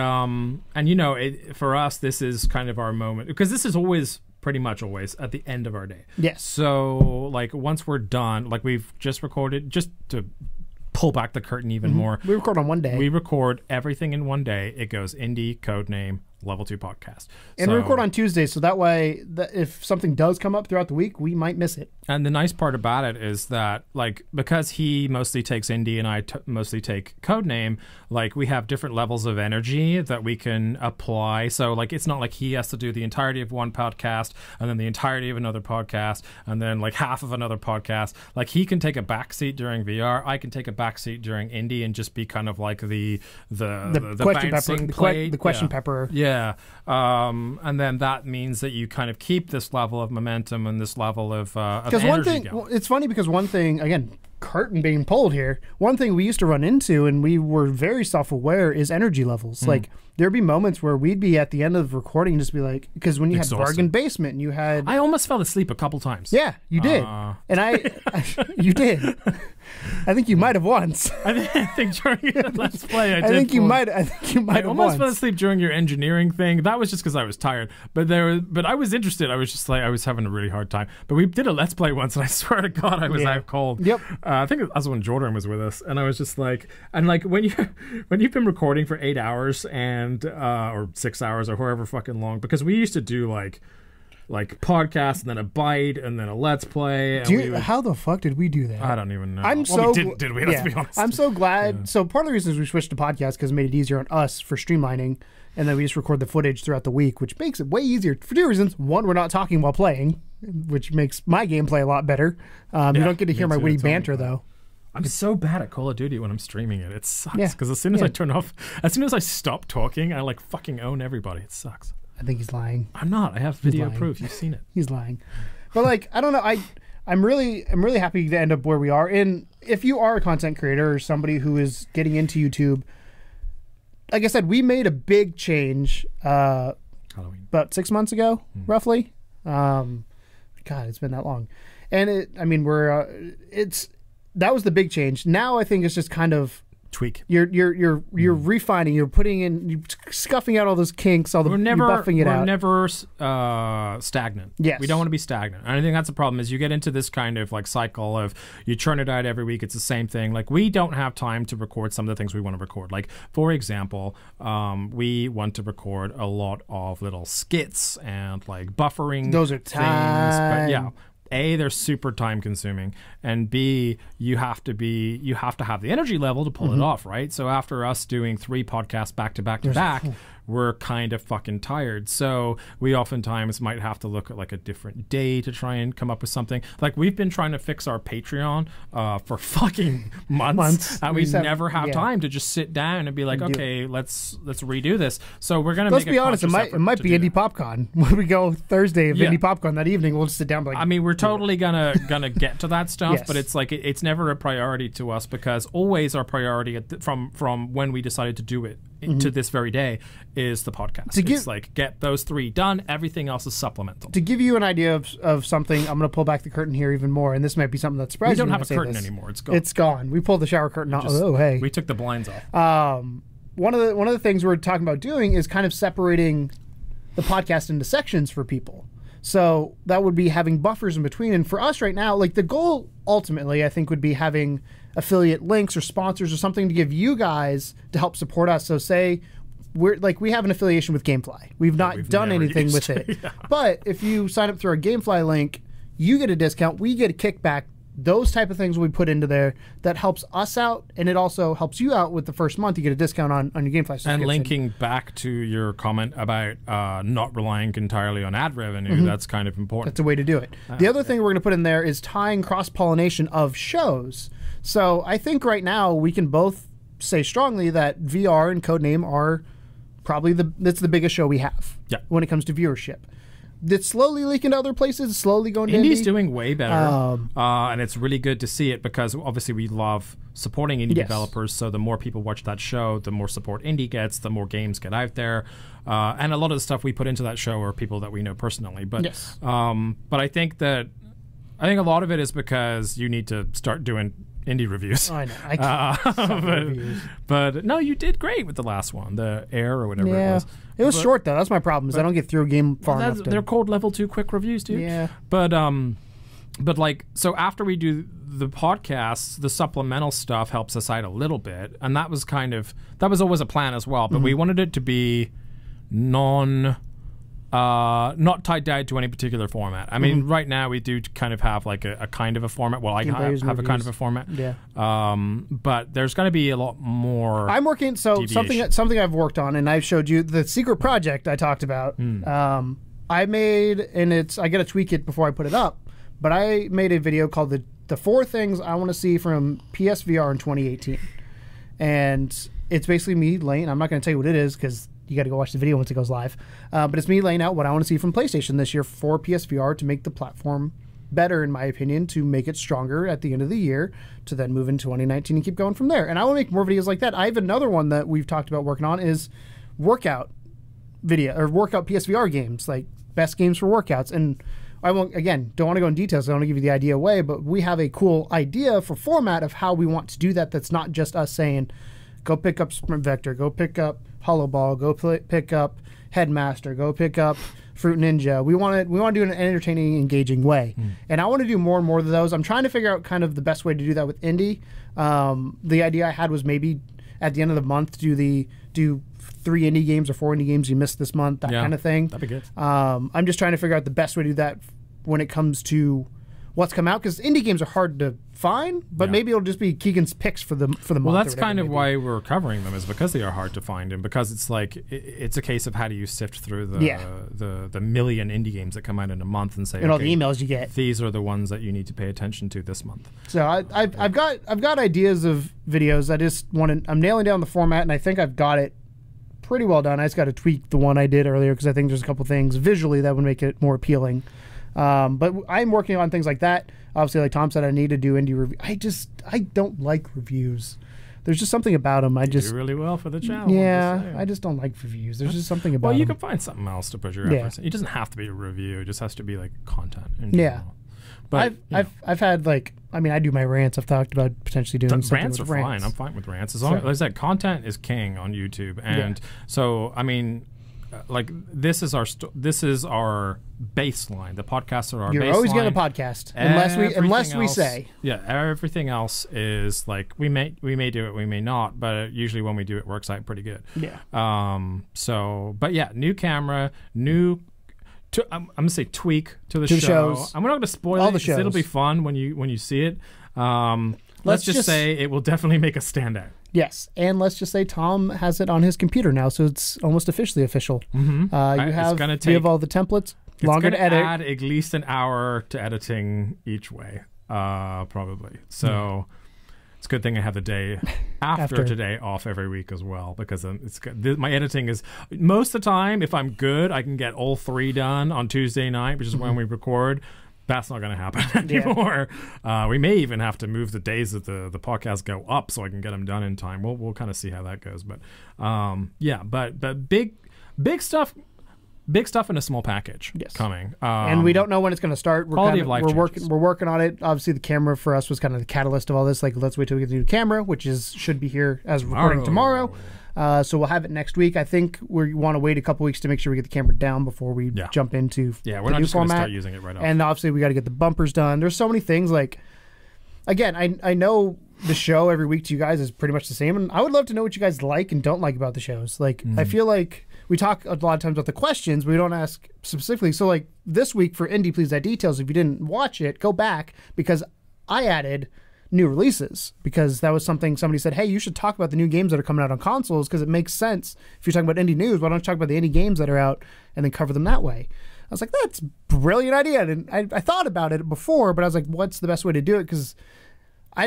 for us, this is kind of our moment because this is always pretty much always at the end of our day. Yes. So like once we're done, like we've just recorded, just to pull back the curtain even more. We record on one day. We record everything in one day. It goes Indie, Codename, Level 2 podcast. And we record on Tuesday, so that way if something does come up throughout the week, we might miss it. And the nice part about it is that, like, because he mostly takes Indie and I mostly take Codename, like, we have different levels of energy that we can apply. So, like, it's not like he has to do the entirety of one podcast and then the entirety of another podcast and then, like, half of another podcast. Like, he can take a backseat during VR. I can take a backseat during Indie and just be kind of like the question plate. The question pepper. Yeah. And then that means that you kind of keep this level of momentum and this level of because one thing, it's funny because one thing, again, curtain being pulled here, one thing we used to run into and we were very self-aware is energy levels. Like there'd be moments where we'd be at the end of recording just be like, because when you had Bargain Basement and you had, I almost fell asleep a couple times. Yeah, you did. And you did. I think you might have once. I think during Let's Play, I think you might have almost fell asleep during your engineering thing. That was just because I was tired. But I was interested. I was just like, I was having a really hard time. But we did a Let's Play once, and I swear to God, I was out cold. Yep. I think that's when Jordan was with us, and I was just like, and like when you've been recording for 8 hours and or 6 hours or however fucking long, because we used to do like podcast and then a bite and then a Let's Play. And how the fuck did we do that? I don't even know. Did we? Let's be honest. I'm so glad. Yeah. So part of the reason is we switched to podcast because it made it easier on us for streamlining, and then we just record the footage throughout the week, which makes it way easier for two reasons. One, we're not talking while playing, which makes my gameplay a lot better. You don't get to hear my witty banter though. I'm so bad at Call of Duty when I'm streaming it. It sucks because as soon as I stop talking, I like fucking own everybody. It sucks. I think he's lying. I'm not. I have video proof. You've seen it. He's lying. But like, I don't know. I'm really happy to end up where we are. And if you are a content creator or somebody who is getting into YouTube, like I said, we made a big change Halloween about 6 months ago, roughly. God, it's been that long. And that was the big change. Now I think it's just kind of tweak. You're refining. You're putting in, you're scuffing out all those kinks. You're buffing it out. We're never stagnant. Yes, we don't want to be stagnant. And I think that's the problem. Is you get into this kind of like cycle of you churn it out every week. It's the same thing. Like we don't have time to record some of the things we want to record. Like for example, we want to record a lot of little skits and like buffering. Those are things. time. But yeah. A, they're super time consuming, and B, you have to have the energy level to pull it off, right? So after us doing 3 podcasts back to back to back, we're kind of fucking tired. So we oftentimes might have to look at like a different day to try and come up with something. Like we've been trying to fix our Patreon for fucking months. And we never have time to just sit down and be like, okay, let's redo this. So we're gonna. Let's be honest. It might be Indie Popcorn when we go Thursday of Indie Popcorn that evening. We'll just sit down. And be like, I mean, we're totally gonna get to that stuff, but it's like it's never a priority to us because always our priority from when we decided to do it to this very day is the podcast. It's like get those 3 done. Everything else is supplemental. To give you an idea of something, I'm going to pull back the curtain here even more, and this might be something that surprises you. We don't have a curtain anymore. It's gone. It's gone. We pulled the shower curtain off. Oh, hey. We took the blinds off. One of the things we're talking about doing is kind of separating the podcast into sections for people. So that would be having buffers in between. And for us right now, like the goal ultimately, I think, would be having affiliate links or sponsors or something to give you guys to help support us. So say we have an affiliation with Gamefly. We've done anything with it. But if you sign up through our Gamefly link, you get a discount. We get a kickback. Those type of things we put into there that helps us out, and it also helps you out with the first month. You get a discount on your Gamefly subscription. And linking back to your comment about not relying entirely on ad revenue, that's kind of important. That's a way to do it. The other thing we're going to put in there is tying cross-pollination of shows. So I think right now we can both say strongly that VR and Codename are probably that's the biggest show we have when it comes to viewership. It's slowly leaking to other places, slowly going to Indie's indie. doing way better, and it's really good to see it because obviously we love supporting indie developers. So the more people watch that show, the more support indie gets, the more games get out there, and a lot of the stuff we put into that show are people that we know personally. But but I think a lot of it is because you need to start doing indie reviews. Oh, I know. I can't reviews. But no, you did great with the last one, the Air or whatever it was. It was short though. That's my problem. Is I don't get through a game far enough. They're called level 2 quick reviews, dude. Yeah. But like so after we do the podcasts, the supplemental stuff helps us out a little bit, and that was always a plan as well. But we wanted it to be not tied down to any particular format. I mean, right now we do kind of have like a kind of a format. Well, I have a kind of a format. Yeah. But there's going to be a lot more. I'm working. So something I've worked on, and I showed you the secret project I talked about. I made, and I got to tweak it before I put it up. But I made a video called the 4 things I want to see from PSVR in 2018, and it's basically me laying. I'm not going to tell you what it is because you got to go watch the video once it goes live. But it's me laying out what I want to see from PlayStation this year for PSVR to make the platform better, in my opinion, to make it stronger at the end of the year, to then move into 2019 and keep going from there. And I will make more videos like that. I have another one that we've talked about working on is workout video or workout PSVR games, like best games for workouts. And I won't, again, don't want to go in details. I don't want to give you the idea away, but we have a cool idea for format of how we want to do that. That's not just us saying, go pick up Sprint Vector, go pick up Hollow Ball, go pick up Headmaster, go pick up Fruit Ninja. We want to do it in an entertaining, engaging way. And I want to do more and more of those. I'm trying to figure out kind of the best way to do that with indie. The idea I had was maybe at the end of the month do 3 indie games or 4 indie games you missed this month, that kind of thing. That'd be good. I'm just trying to figure out the best way to do that when it comes to what's come out, because indie games are hard to find, but maybe it'll just be Keegan's picks for the month. Well, that's kind of why we're covering them, is because they are hard to find, and because it's like it's a case of how do you sift through the million indie games that come out in a month and say, and all the emails you get. These are the ones that you need to pay attention to this month. So I've got ideas of videos. I just I'm nailing down the format, and I think I've got it pretty well done. I just got to tweak the one I did earlier because I think there's a couple things visually that would make it more appealing. But I'm working on things like that. Obviously, like Tom said, I need to do indie review. I don't like reviews. There's just something about them. You do really well for the channel. Yeah, I just don't like reviews. There's just something about them. Well, you can find something else to put your efforts in. It doesn't have to be a review. It just has to be like content in general. But I've had like I mean, I do my rants. I've talked about potentially doing something Rants with are rants. fine. I'm fine with rants. As long as that content is king on YouTube, and so I mean, like this is our baseline. The podcasts are our baseline. You're always getting a podcast unless we say. Yeah, everything else is like we may do it, we may not, but usually when we do it, works out pretty good. Yeah. So, but yeah, new camera, I'm gonna say tweak to the show. Shows. I'm not gonna spoil all it. The shows. It'll be fun when you see it. Let's just say it will definitely make us stand out. Yes, and let's just say Tom has it on his computer now, so it's almost officially official. Mm-hmm. You have all the templates. Longer to edit. Add at least an hour to editing each way, probably. So it's a good thing I have the day after today off every week as well, because my editing is most of the time. If I'm good, I can get all 3 done on Tuesday night, which is when we record. That's not going to happen anymore. We may even have to move the days that the podcast go up so I can get them done in time. We'll kind of see how that goes. But but big stuff in a small package coming. And we don't know when it's going to start. We're working on it. Obviously, the camera for us was kind of the catalyst of all this. Like, let's wait till we get the new camera, which should be here as recording tomorrow. So we'll have it next week. I think we want to wait a couple weeks to make sure we get the camera down before we jump into we're the not new just going to format. start using it right off. And obviously, we got to get the bumpers done. There's so many things. Like, again, I know the show every week to you guys is pretty much the same, and I would love to know what you guys like and don't like about the shows. Like, I feel like we talk a lot of times about the questions, but we don't ask specifically. So, like, this week for Indie Please That Details, if you didn't watch it, go back, because I added new releases, because that was something somebody said, hey, you should talk about the new games that are coming out on consoles, because it makes sense. If you're talking about indie news, why don't you talk about the indie games that are out and then cover them that way? I was like, that's a brilliant idea. And I thought about it before, but I was like, what's the best way to do it? Because I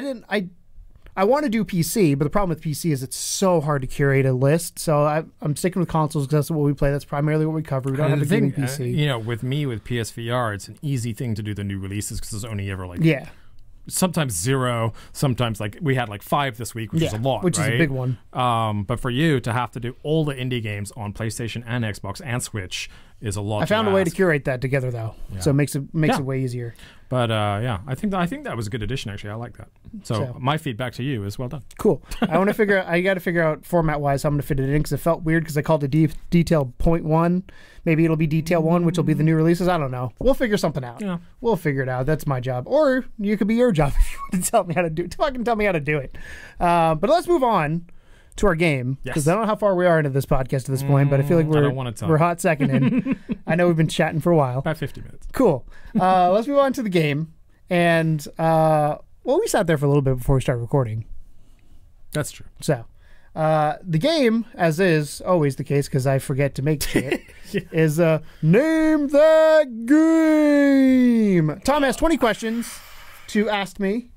want to do PC, but the problem with PC is it's so hard to curate a list. So I'm sticking with consoles because that's what we play. That's primarily what we cover. We don't have a gaming PC. With PSVR, it's an easy thing to do the new releases because there's only ever sometimes 0, sometimes we had 5 this week, which is a lot, which is a big one. But for you to have to do all the indie games on PlayStation and Xbox and Switch is a lot. I found a way to curate that together though, so it makes it way easier. But I think that was a good addition. Actually, I like that. So my feedback to you is well done. Cool. I got to figure out format wise how I'm going to fit it in, because it felt weird because I called it detail 0.1. Maybe it'll be detail 1, which will be the new releases. I don't know. We'll figure something out. Yeah. We'll figure it out. That's my job. Or you could be your job if you want to tell me how to do it. Fucking tell me how to do it. But let's move on to our game, because I don't know how far we are into this podcast at this point, but I feel like we're hot second in. I know we've been chatting for a while. About 50 minutes. Cool. Let's move on to the game. And we sat there for a little bit before we started recording. That's true. So the game, as is always the case, because I forget to make shit, is Name That Game. Tom has 20 questions to ask me.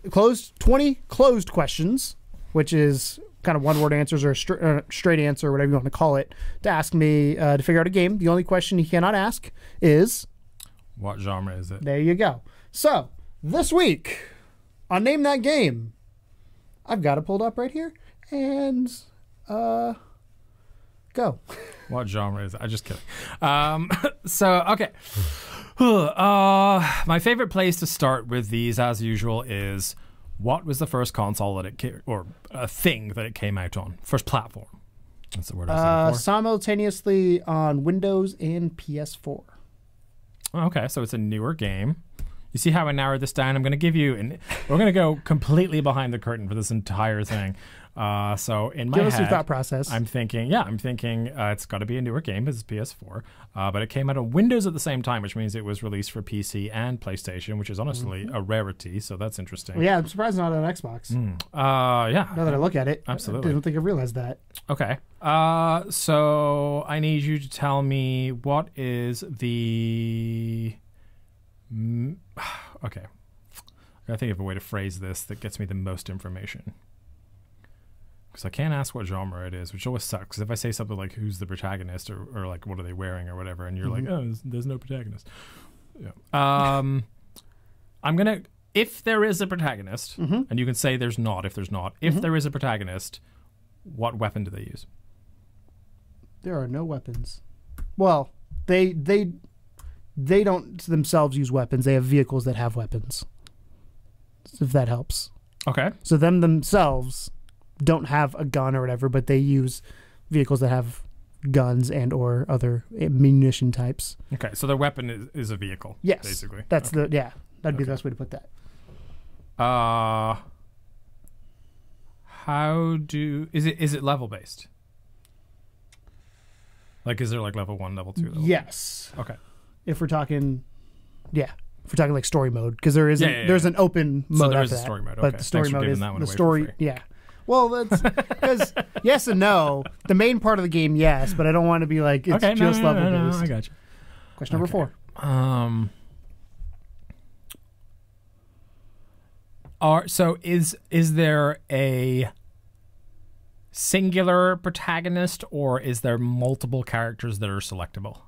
20 closed questions, which is kind of one-word answers or straight answer, whatever you want to call it, to ask me to figure out a game. The only question he cannot ask is... what genre is it? There you go. So, this week, on Name That Game, I've got it pulled up right here, and go. What genre is it? I'm just kidding. Okay. My favorite place to start with these, as usual, is what was the first console that or a thing that it came out on? First platform. That's the word I was looking for. Simultaneously on Windows and PS4. Okay, so it's a newer game. You see how I narrowed this down? I'm going to give you, we're going to go completely behind the curtain for this entire thing. So in my head, give us your thought process. I'm thinking it's got to be a newer game because it's PS4, but it came out on Windows at the same time, which means it was released for PC and PlayStation, which is honestly a rarity. So that's interesting. Well, yeah, I'm surprised not on Xbox. Yeah. Now that I look at it, absolutely. I didn't think I realized that. Okay. So I need you to tell me what is the. Okay. I gotta think of a way to phrase this that gets me the most information. Because I can't ask what genre it is, which always sucks. Because if I say something like "who's the protagonist" or what are they wearing or whatever, and you're like, "Oh, there's no protagonist." Yeah. I'm gonna, if there is a protagonist, and you can say there's not. If there's not, if there is a protagonist, what weapon do they use? There are no weapons. Well, they they don't themselves use weapons. They have vehicles that have weapons. If that helps. Okay. So them themselves don't have a gun or whatever, but they use vehicles that have guns and or other munition types. Okay, so their weapon is a vehicle. Yes, basically. That's that'd be the best way to put that. Is it level based? Like, is there like level 1, level 2? Level Yes. Okay. If we're talking, if we're talking like story mode, because there isn't there's an open mode. So there is after a story mode. But Okay. the story mode is that one the away story. for free. Yeah. Well, that's because yes and no. The main part of the game, yes, but I don't want to be like it's just level based. I got you. Question number 4. So is there a singular protagonist, or is there multiple characters that are selectable?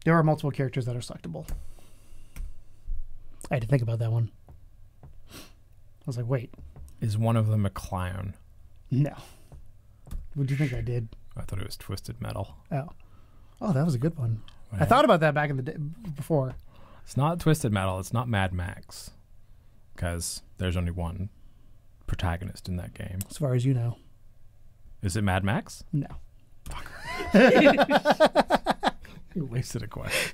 There are multiple characters that are selectable. I had to think about that one. I was like, wait. Is one of them a clown? No. What do you think I did? I thought it was Twisted Metal. Oh, that was a good one. Right. I thought about that back in the day before. It's not Twisted Metal. It's not Mad Max, because there's only one protagonist in that game. As far as you know. Is it Mad Max? No. You wasted a question.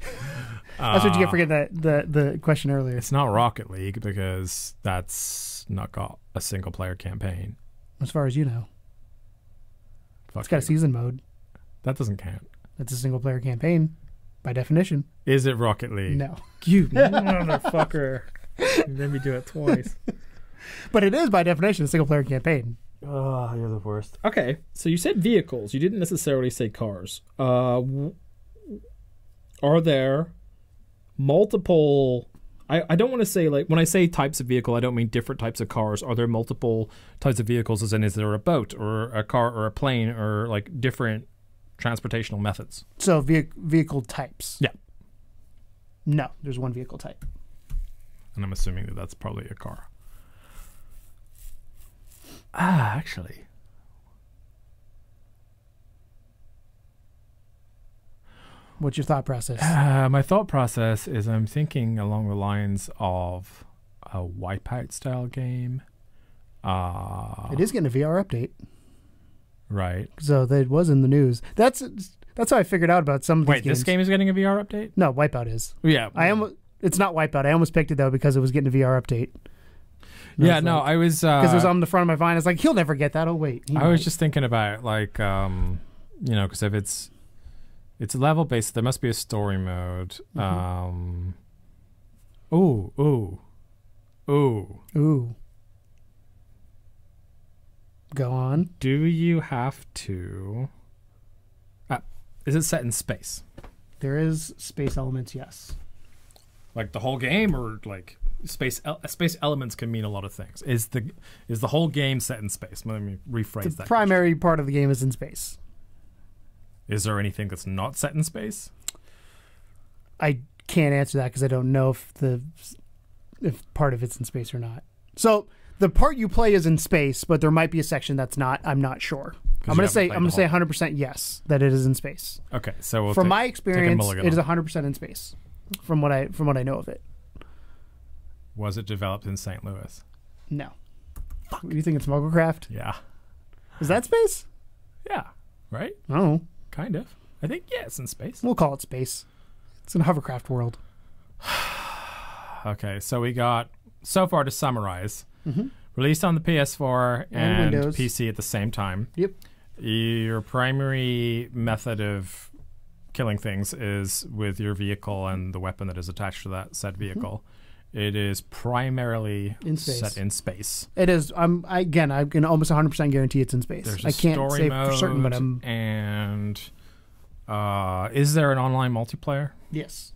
That's what you get for getting the question earlier. It's not Rocket League, because that's not got a single player campaign. As far as you know. Fuck It's got a you. season mode. That doesn't count. That's a single player campaign, by definition. Is it Rocket League? No. You motherfucker. You made me do it twice. But it is, by definition, a single player campaign. Oh, you're the worst. Okay, so you said vehicles. You didn't necessarily say cars. Are there multiple... I don't want to say, like, when I say types of vehicle, I don't mean different types of cars. Are there multiple types of vehicles, as in, is there a boat or a car or a plane or, like, different transportational methods? So vehicle types. Yeah. No, there's one vehicle type. And I'm assuming that that's probably a car. Actually... What's your thought process? My thought process is I'm thinking along the lines of a Wipeout style game. It is getting a VR update. Right. So that was in the news. That's how I figured out about some of these Wait, games. this game is getting a VR update? No, Wipeout is. Yeah. It's not Wipeout. I almost picked it, though, because it was getting a VR update. And Yeah, no, I was... Because it was on the front of my mind. I was like, he'll never get that. Oh, wait. I was just thinking about, like, because if it's level based, there must be a story mode. Ooh. Go on. Do you have to... is it set in space? There is space elements, yes. Like the whole game, or like space elements can mean a lot of things. Is the whole game set in space? Let me rephrase that. The primary part of the game is in space. Is there anything that's not set in space? I can't answer that because I don't know if part of it's in space or not. So the part you play is in space, but there might be a section that's not. I'm not sure. I'm gonna say 100% yes that it is in space. Okay, so from my experience, it is 100% in space. From what I know of it. Was it developed in St. Louis? No. Fuck. You think it's Mugglecraft? Yeah. Is that space? Yeah. Right? Oh. Kind of. I think, yeah, it's in space. We'll call it space. It's in hovercraft world. Okay, so we got, so far to summarize, released on the PS4 and Windows. PC at the same time. Yep. Your primary method of killing things is with your vehicle and the weapon that is attached to that said vehicle. It is primarily set in space. It is. I can almost 100% guarantee it's in space. There's I can't say for certain, but I'm... And is there an online multiplayer? Yes.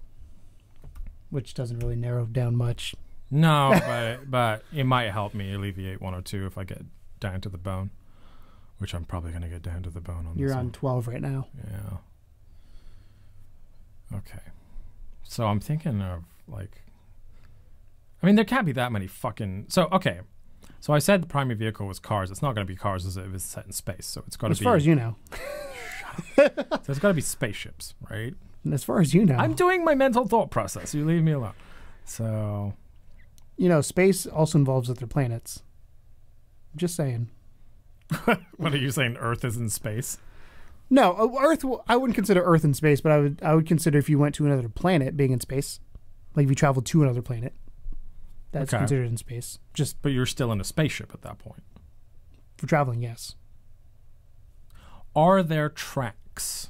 Which doesn't really narrow down much. No, but it might help me alleviate 1 or 2 if I get down to the bone, which I'm probably going to get down to the bone on. You're this on one. 12 right now. Yeah. Okay. So I'm thinking of, like... I mean, there can't be that many fucking... So, okay. So I said the primary vehicle was cars. It's not going to be cars if it's set in space. So it's got to be... As far as you know. So it's got to be spaceships, right? As far as you know. I'm doing my mental thought process. You leave me alone. So, You know, space also involves other planets. Just saying. what are you saying? Earth is in space? No, Earth. I wouldn't consider Earth in space, but I would consider if you went to another planet being in space, like if you traveled to another planet, that's Okay. considered in space. Just But you're still in a spaceship at that point. for traveling, yes. Are there tracks,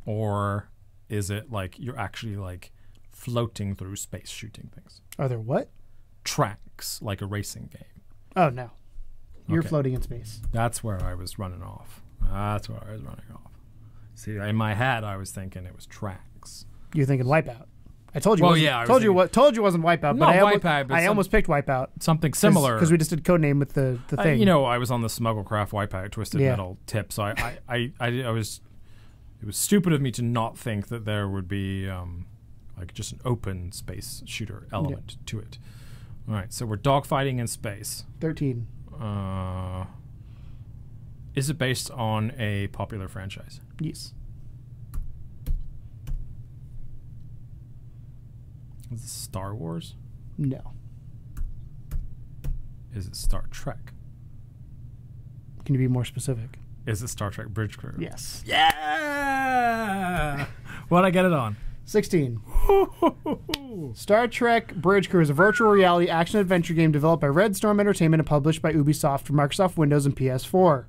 or is it like you're actually like floating through space shooting things? Are there what? Tracks, like a racing game. Oh no, you're Okay. floating in space. That's where I was running off. See, in my head, I was thinking it was tracks. You're thinking Wipeout. I told you. Well, wasn't- yeah, I was told you thinking- what? Told you it wasn't Wipeout. Not But Wipeout, but I almost picked Wipeout. Something similar. Because we just did codename with the thing. You know, I was on the Smugglecraft Wipeout Twisted Yeah. Metal tip, so I was. It was stupid of me to not think that there would be like just an open space shooter element to it. All right, so we're dogfighting in space. 13. Is it based on a popular franchise? Yes. Is it Star Wars? No. Is it Star Trek? Can you be more specific? Is it Star Trek Bridge Crew? Yes. Yeah! What'd I get it on? 16. Star Trek Bridge Crew is a virtual reality action-adventure game developed by Red Storm Entertainment and published by Ubisoft for Microsoft Windows and PS4.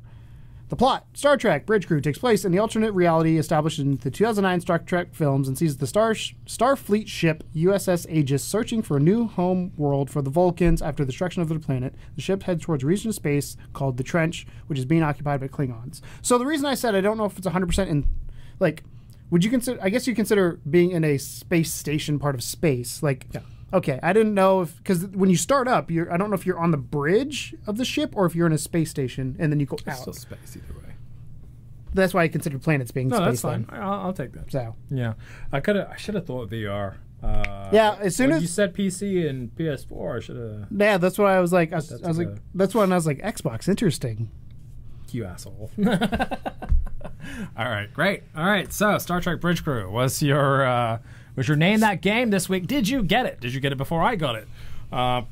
The plot: Star Trek Bridge Crew takes place in the alternate reality established in the 2009 Star Trek films and sees the Starfleet ship USS Aegis searching for a new home world for the Vulcans after the destruction of their planet. The ship heads towards a region of space called the Trench, which is being occupied by Klingons. So the reason I said I don't know if it's 100% in, like, would you consider, I guess you consider being in a space station part of space. Like, Yeah. okay, I didn't know if, because when you start up, I don't know if you're on the bridge of the ship or if you're in a space station and then you go It's out. still space either way. That's why I consider planets being No, space. that's fine. then. I'll take that. So, Yeah, I should have thought VR. yeah, as soon when as you said PC and PS4, I should have. yeah, that's what I was like. I was That's like, a- that's when I was like, Xbox, interesting. You asshole. All right, great. All right, so Star Trek Bridge Crew was your name that game this week. Did you get it? Did you get it before I got it?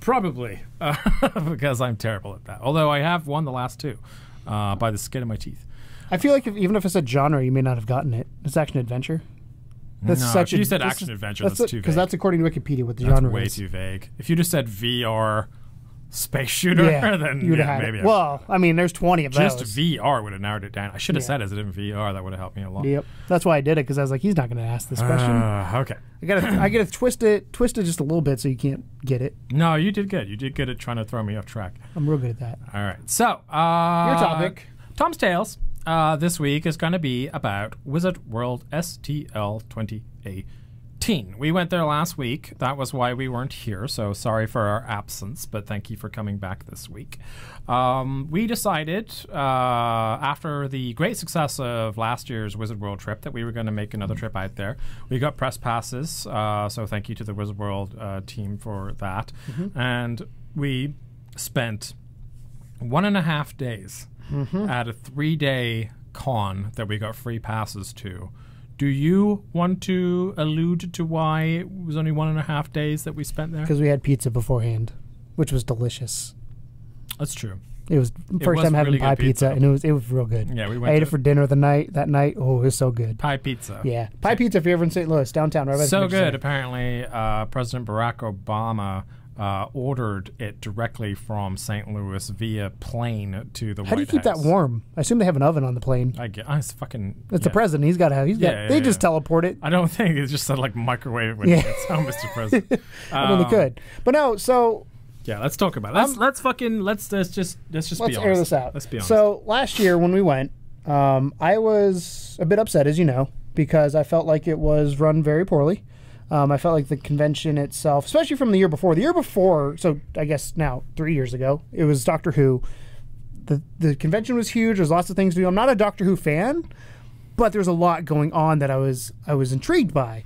Probably, because I'm terrible at that. Although I have won the last two by the skin of my teeth. I feel like even if I said genre, you may not have gotten it. It's action adventure. That's No, such if you a, said this action is- adventure, that's that's too because vague. that's according to Wikipedia what the That's genre way is. too vague. If you just said VR space shooter, Yeah, then you'd yeah, have had maybe it. Well, I mean, there's 20 of just those. VR would have narrowed it down. I should have Yeah. said as it in VR. That would have helped me a lot. Yep, that's why I did it because I was like, he's not going to ask this question. Okay. I gotta twist it just a little bit so you can't get it. No, you did good. You did good at trying to throw me off track. I'm real good at that. All right. So, Your topic. Tom's Tales this week is going to be about Wizard World STL 2018. We went there last week. That was why we weren't here. So sorry for our absence, but thank you for coming back this week. We decided after the great success of last year's Wizard World trip that we were going to make another trip out there. We got press passes, so thank you to the Wizard World team for that. And we spent 1.5 days at a 3-day con that we got free passes to. Do you want to allude to why it was only 1.5 days that we spent there? Because we had pizza beforehand, which was delicious. That's true. It was first was time having really good pie pizza, pizza. and it was real good. Yeah, we I went ate to it for dinner that night. Oh, it was so good. Pie Pizza. Yeah, pie pizza if you're ever in St. Louis, downtown, right by the So convention good. center. Apparently, President Barack Obama ordered it directly from St. Louis via plane to the White House. How do you keep that warm? I assume they have an oven on the plane. I guess it's fucking. It's the president. He's got. Yeah, They yeah, just yeah. teleport it. I don't think it's just like microwave when Yeah. it gets home, Mr. President. I mean, they could, but no. So Yeah, let's talk about it. Let's just be honest. let's air this out. Let's be honest. So last year when we went, I was a bit upset, as you know, because I felt like it was run very poorly. I felt like the convention itself, especially from the year before, so I guess now 3 years ago, it was Doctor Who. The convention was huge. There's lots of things to do. I'm not a Doctor Who fan, but there's a lot going on that I was intrigued by.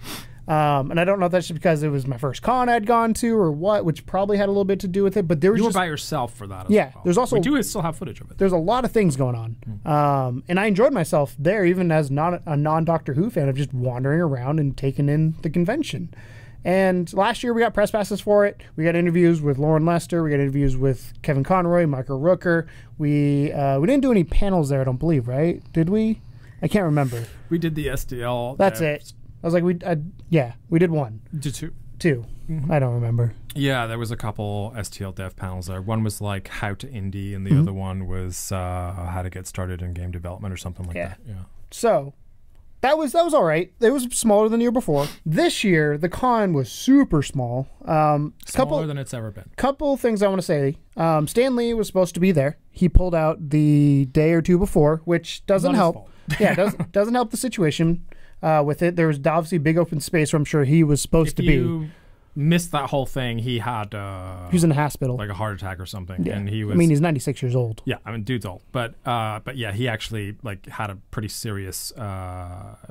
And I don't know if that's just because it was my first con I'd gone to or what, which probably had a little bit to do with it. But there was You were just, by yourself for that as Yeah, well. there's also- We do still have footage of it. there's a lot of things going on. And I enjoyed myself there, even as not a non-Doctor Who fan, of just wandering around and taking in the convention. And last year we got press passes for it. We got interviews with Lauren Lester. We got interviews with Kevin Conroy, Michael Rooker. We didn't do any panels there, I don't believe, right? Did we? I can't remember. We did the SDL. That's it. I was like, we did one. Did two. 2. I don't remember. Yeah, there was a couple STL dev panels there. One was like how to indie, and the other one was how to get started in game development or something like that. Yeah. So that was all right. It was smaller than the year before. This year, the con was super small. Smaller than it's ever been. Couple things I want to say. Stan Lee was supposed to be there. He pulled out the day or two before, which doesn't Not his help. fault. Yeah, doesn't help the situation with it. There was obviously big open space where I'm sure he was supposed to If be. you missed that whole thing, he had He was in the hospital. like a heart attack or something, Yeah. and he was. I mean, he's 96 years old. Yeah, I mean, dude's old, but yeah, he actually like had a pretty serious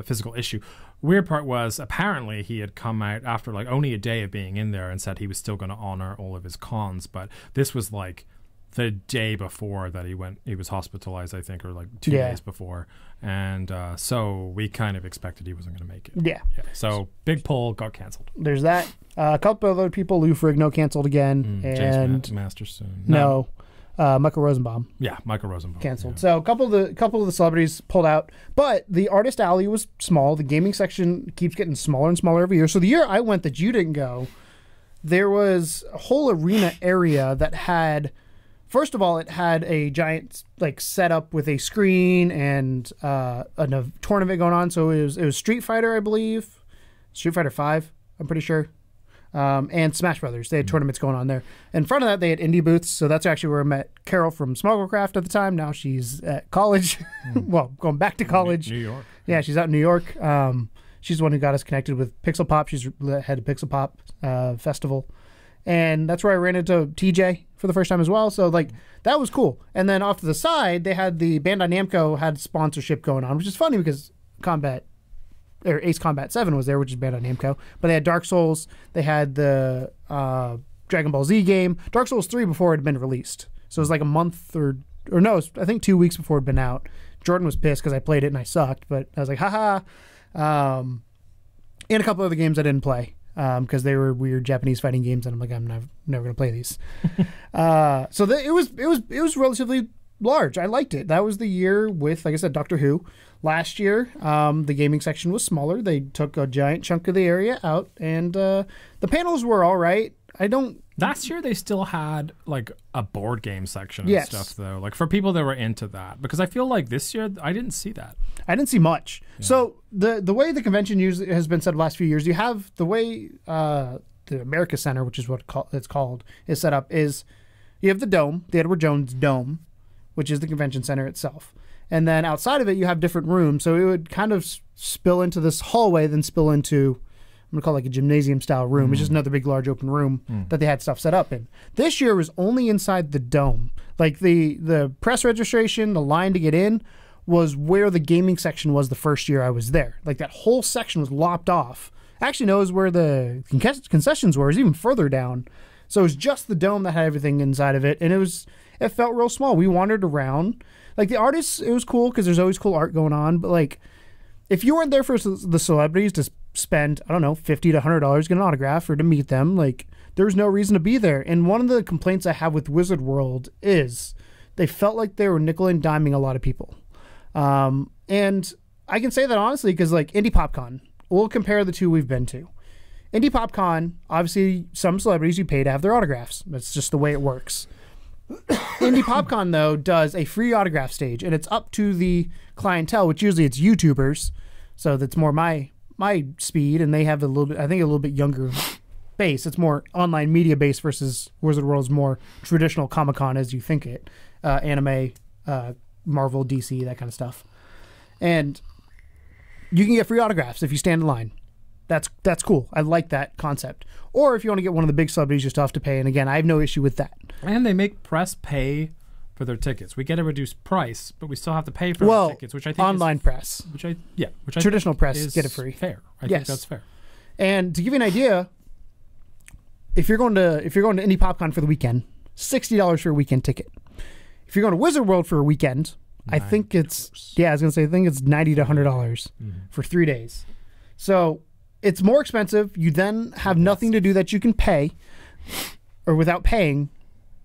physical issue. Weird part was apparently he had come out after like only a day of being in there and said he was still going to honor all of his cons, but this was like the day before that he was hospitalized, I think, or like 2 days before, and so we kind of expected he wasn't going to make it. Yeah. So big pull got canceled. There's that. A couple other people, Lou Ferrigno canceled again, and James Masterson. no, Michael Rosenbaum Yeah, Michael Rosenbaum canceled. Yeah. So a couple of the celebrities pulled out, but the artist alley was small. The gaming section keeps getting smaller and smaller every year. So the year I went that you didn't go, there was a whole arena area that had. First of all, it had a giant like setup with a screen and a tournament going on. So it was Street Fighter, I believe, Street Fighter 5, I'm pretty sure, and Smash Brothers. They had tournaments going on there. In front of that, they had indie booths. So that's actually where I met Carol from Smugglecraft at the time. Now she's at college, well, going back to college. New York. Yeah, she's out in New York. She's the one who got us connected with Pixel Pop. She's the head of Pixel Pop Festival. And that's where I ran into TJ for the first time as well. So, like, that was cool. And then off to the side, they had the Bandai Namco had sponsorship going on, which is funny because Ace Combat 7 was there, which is Bandai Namco. But they had Dark Souls. They had the Dragon Ball Z game. Dark Souls 3 before it had been released. So it was like a month or no, it was, I think 2 weeks before it had been out. Jordan was pissed because I played it and I sucked. But I was like, haha. And a couple other games I didn't play. Because they were weird Japanese fighting games, and I'm like, I'm never going to play these. So it was relatively large. I liked it. That was the year with, like I said, Doctor Who. Last year, the gaming section was smaller. They took a giant chunk of the area out, and the panels were all right. Last year they still had like a board game section and Yes. stuff though, like for people that were into that. Because I feel like this year I didn't see that. I didn't see much. Yeah. So the way the convention usually has been set the last few years, you have the way the America Center, which is what it's called, is set up. Is you have the dome, the Edward Jones Dome, which is the convention center itself, and then outside of it you have different rooms. So it would kind of spill into this hallway, then spill into, I'm going to call it like a gymnasium style room. It's just another big, large open room that they had stuff set up in. This year was only inside the dome. Like the press registration, the line to get in was where the gaming section was the first year I was there. Like that whole section was lopped off. Actually, no, it was where the concessions were. It was even further down. So it was just the dome that had everything inside of it. And it felt real small. We wandered around. Like the artists, it was cool because there's always cool art going on. But like, if you weren't there for the celebrities to spend, I don't know, $50 to $100 get an autograph or to meet them, like there was no reason to be there. And one of the complaints I have with Wizard World is they felt like they were nickel and diming a lot of people. And I can say that honestly because like Indie PopCon, we'll compare the two we've been to. Indie PopCon, obviously some celebrities you pay to have their autographs. That's just the way it works. Indie PopCon though does a free autograph stage, and it's up to the clientele, which usually it's YouTubers, so that's more my speed, and they have a little bit younger base. It's more online media base versus Wizard World's more traditional Comic-Con as you think it, anime, Marvel, DC, that kind of stuff. And you can get free autographs if you stand in line. That's cool. I like that concept. Or if you want to get one of the big celebrities, you still have to pay. And again, I have no issue with that. And they make press pay for their tickets. We get a reduced price, but we still have to pay for our tickets, which I think online press. Which traditional press is get it free. Fair. I Yes. think that's fair. And to give you an idea, if you're going to Indie PopCon for the weekend, $60 for a weekend ticket. If you're going to Wizard World for a weekend, I think it's I think it's $90 to $100 for 3 days. So it's more expensive. You then have nothing to do that you can pay or without paying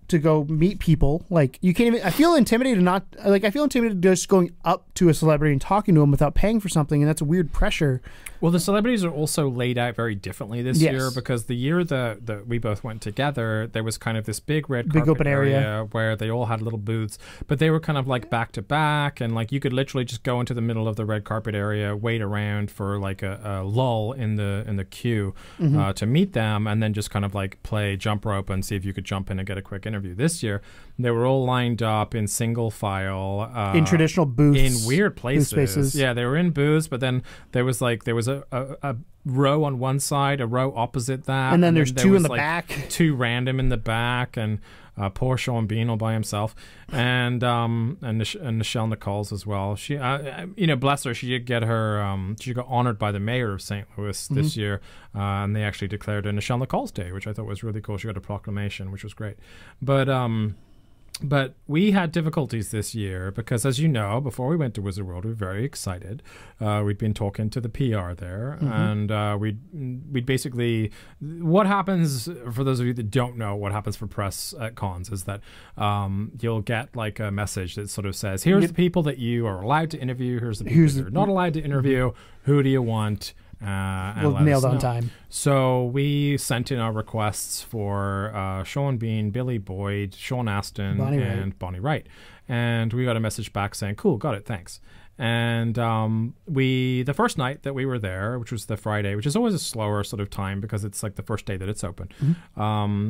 to go meet people. Like, you can't even, I feel intimidated just going up to a celebrity and talking to them without paying for something, and that's a weird pressure. Well, the celebrities are also laid out very differently this year, because the year that we both went together, there was kind of this big red carpet open area where they all had little booths, but they were kind of like back to back, and like you could literally just go into the middle of the red carpet area, wait around for like a lull in the queue to meet them, and then just kind of like play jump rope and see if you could jump in and get a quick interview. This year, they were all lined up in single file, in traditional booths, in weird places. Spaces. Yeah, they were in booths, but then there was a row on one side, a row opposite that, and then there's two in the like back, two random in the back, and poor Sean Bean all by himself, and Nichelle Nichols as well. She, bless her, she did get her, she got honored by the mayor of St. Louis this year, and they actually declared a Nichelle Nichols Day, which I thought was really cool. She got a proclamation, which was great, But we had difficulties this year because, as you know, before we went to Wizard World, we were very excited. We'd been talking to the PR there, and we'd basically, what happens, for those of you that don't know, what happens for press at cons is that you'll get like a message that sort of says, here's the people that you are allowed to interview, here's the people that you're not allowed to interview, who do you want? We'll nailed on time. So we sent in our requests for Sean Bean, Billy Boyd, Sean Astin, Bonnie Wright. And we got a message back saying, cool, got it, thanks. And the first night that we were there, which was the Friday, which is always a slower sort of time because it's like the first day that it's open,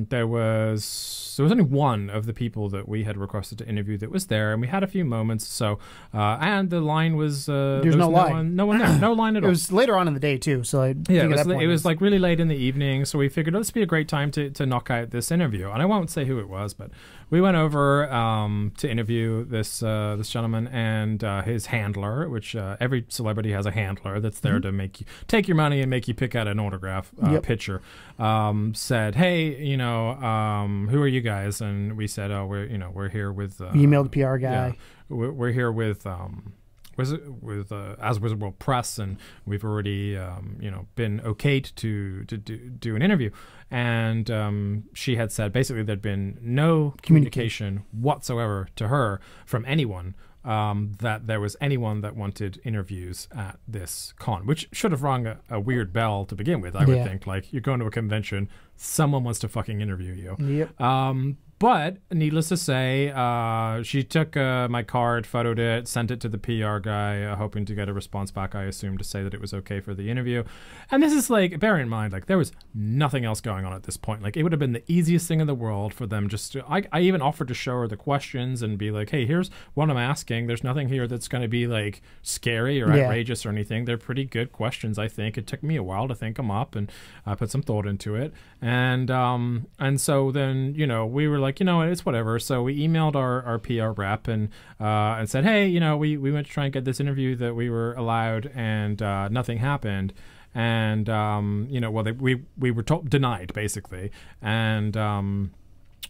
there was only one of the people that we had requested to interview that was there, and we had a few moments. So and the line was there was no line there, no line at all. It was later on in the day too, so it was like really late in the evening. So we figured, let's be a great time to knock out this interview. And I won't say who it was, but we went over to interview this gentleman and his handler, which every celebrity has a handler that's there to make you take your money and make you pick out an autograph picture. Said, hey, who are you guys? And we said, oh, we're here with. We emailed the PR guy. Yeah, we're here with. As Wizard World Press, and we've already been okayed to do an interview. And she had said basically there'd been no communication whatsoever to her from anyone that there was anyone that wanted interviews at this con, which should have rung a weird bell to begin with. I would think, like, you're going to a convention, someone wants to fucking interview you. Yep. But needless to say, she took my card, photoed it, sent it to the PR guy, hoping to get a response back, I assume, to say that it was okay for the interview. And this is like, bear in mind, like, there was nothing else going on at this point. Like, it would have been the easiest thing in the world for them just to, I even offered to show her the questions and be like, hey, here's what I'm asking. There's nothing here that's going to be like scary or outrageous or anything. They're pretty good questions, I think. It took me a while to think them up and put some thought into it. And so then, we were like, it's whatever. So we emailed our PR rep and said, hey, we went to try and get this interview that we were allowed, and nothing happened. And we were denied basically. And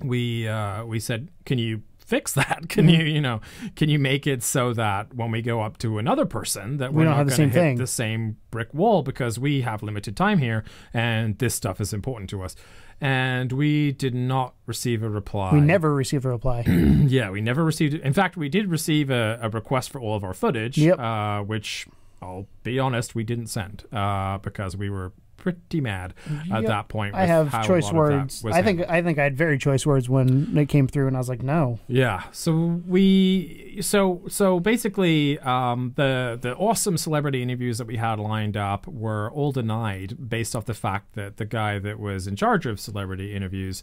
we said, can you fix that? Can you make it so that when we go up to another person that we're not going to hit the same brick wall, because we have limited time here and this stuff is important to us. And we did not receive a reply. We never received a reply. Yeah, we never received it. In fact, we did receive a request for all of our footage, which I'll be honest, we didn't send because we were pretty mad at that point. I have choice words. I think I had very choice words when it came through, and I was like, no. Yeah. So so basically, the awesome celebrity interviews that we had lined up were all denied based off the fact that the guy that was in charge of celebrity interviews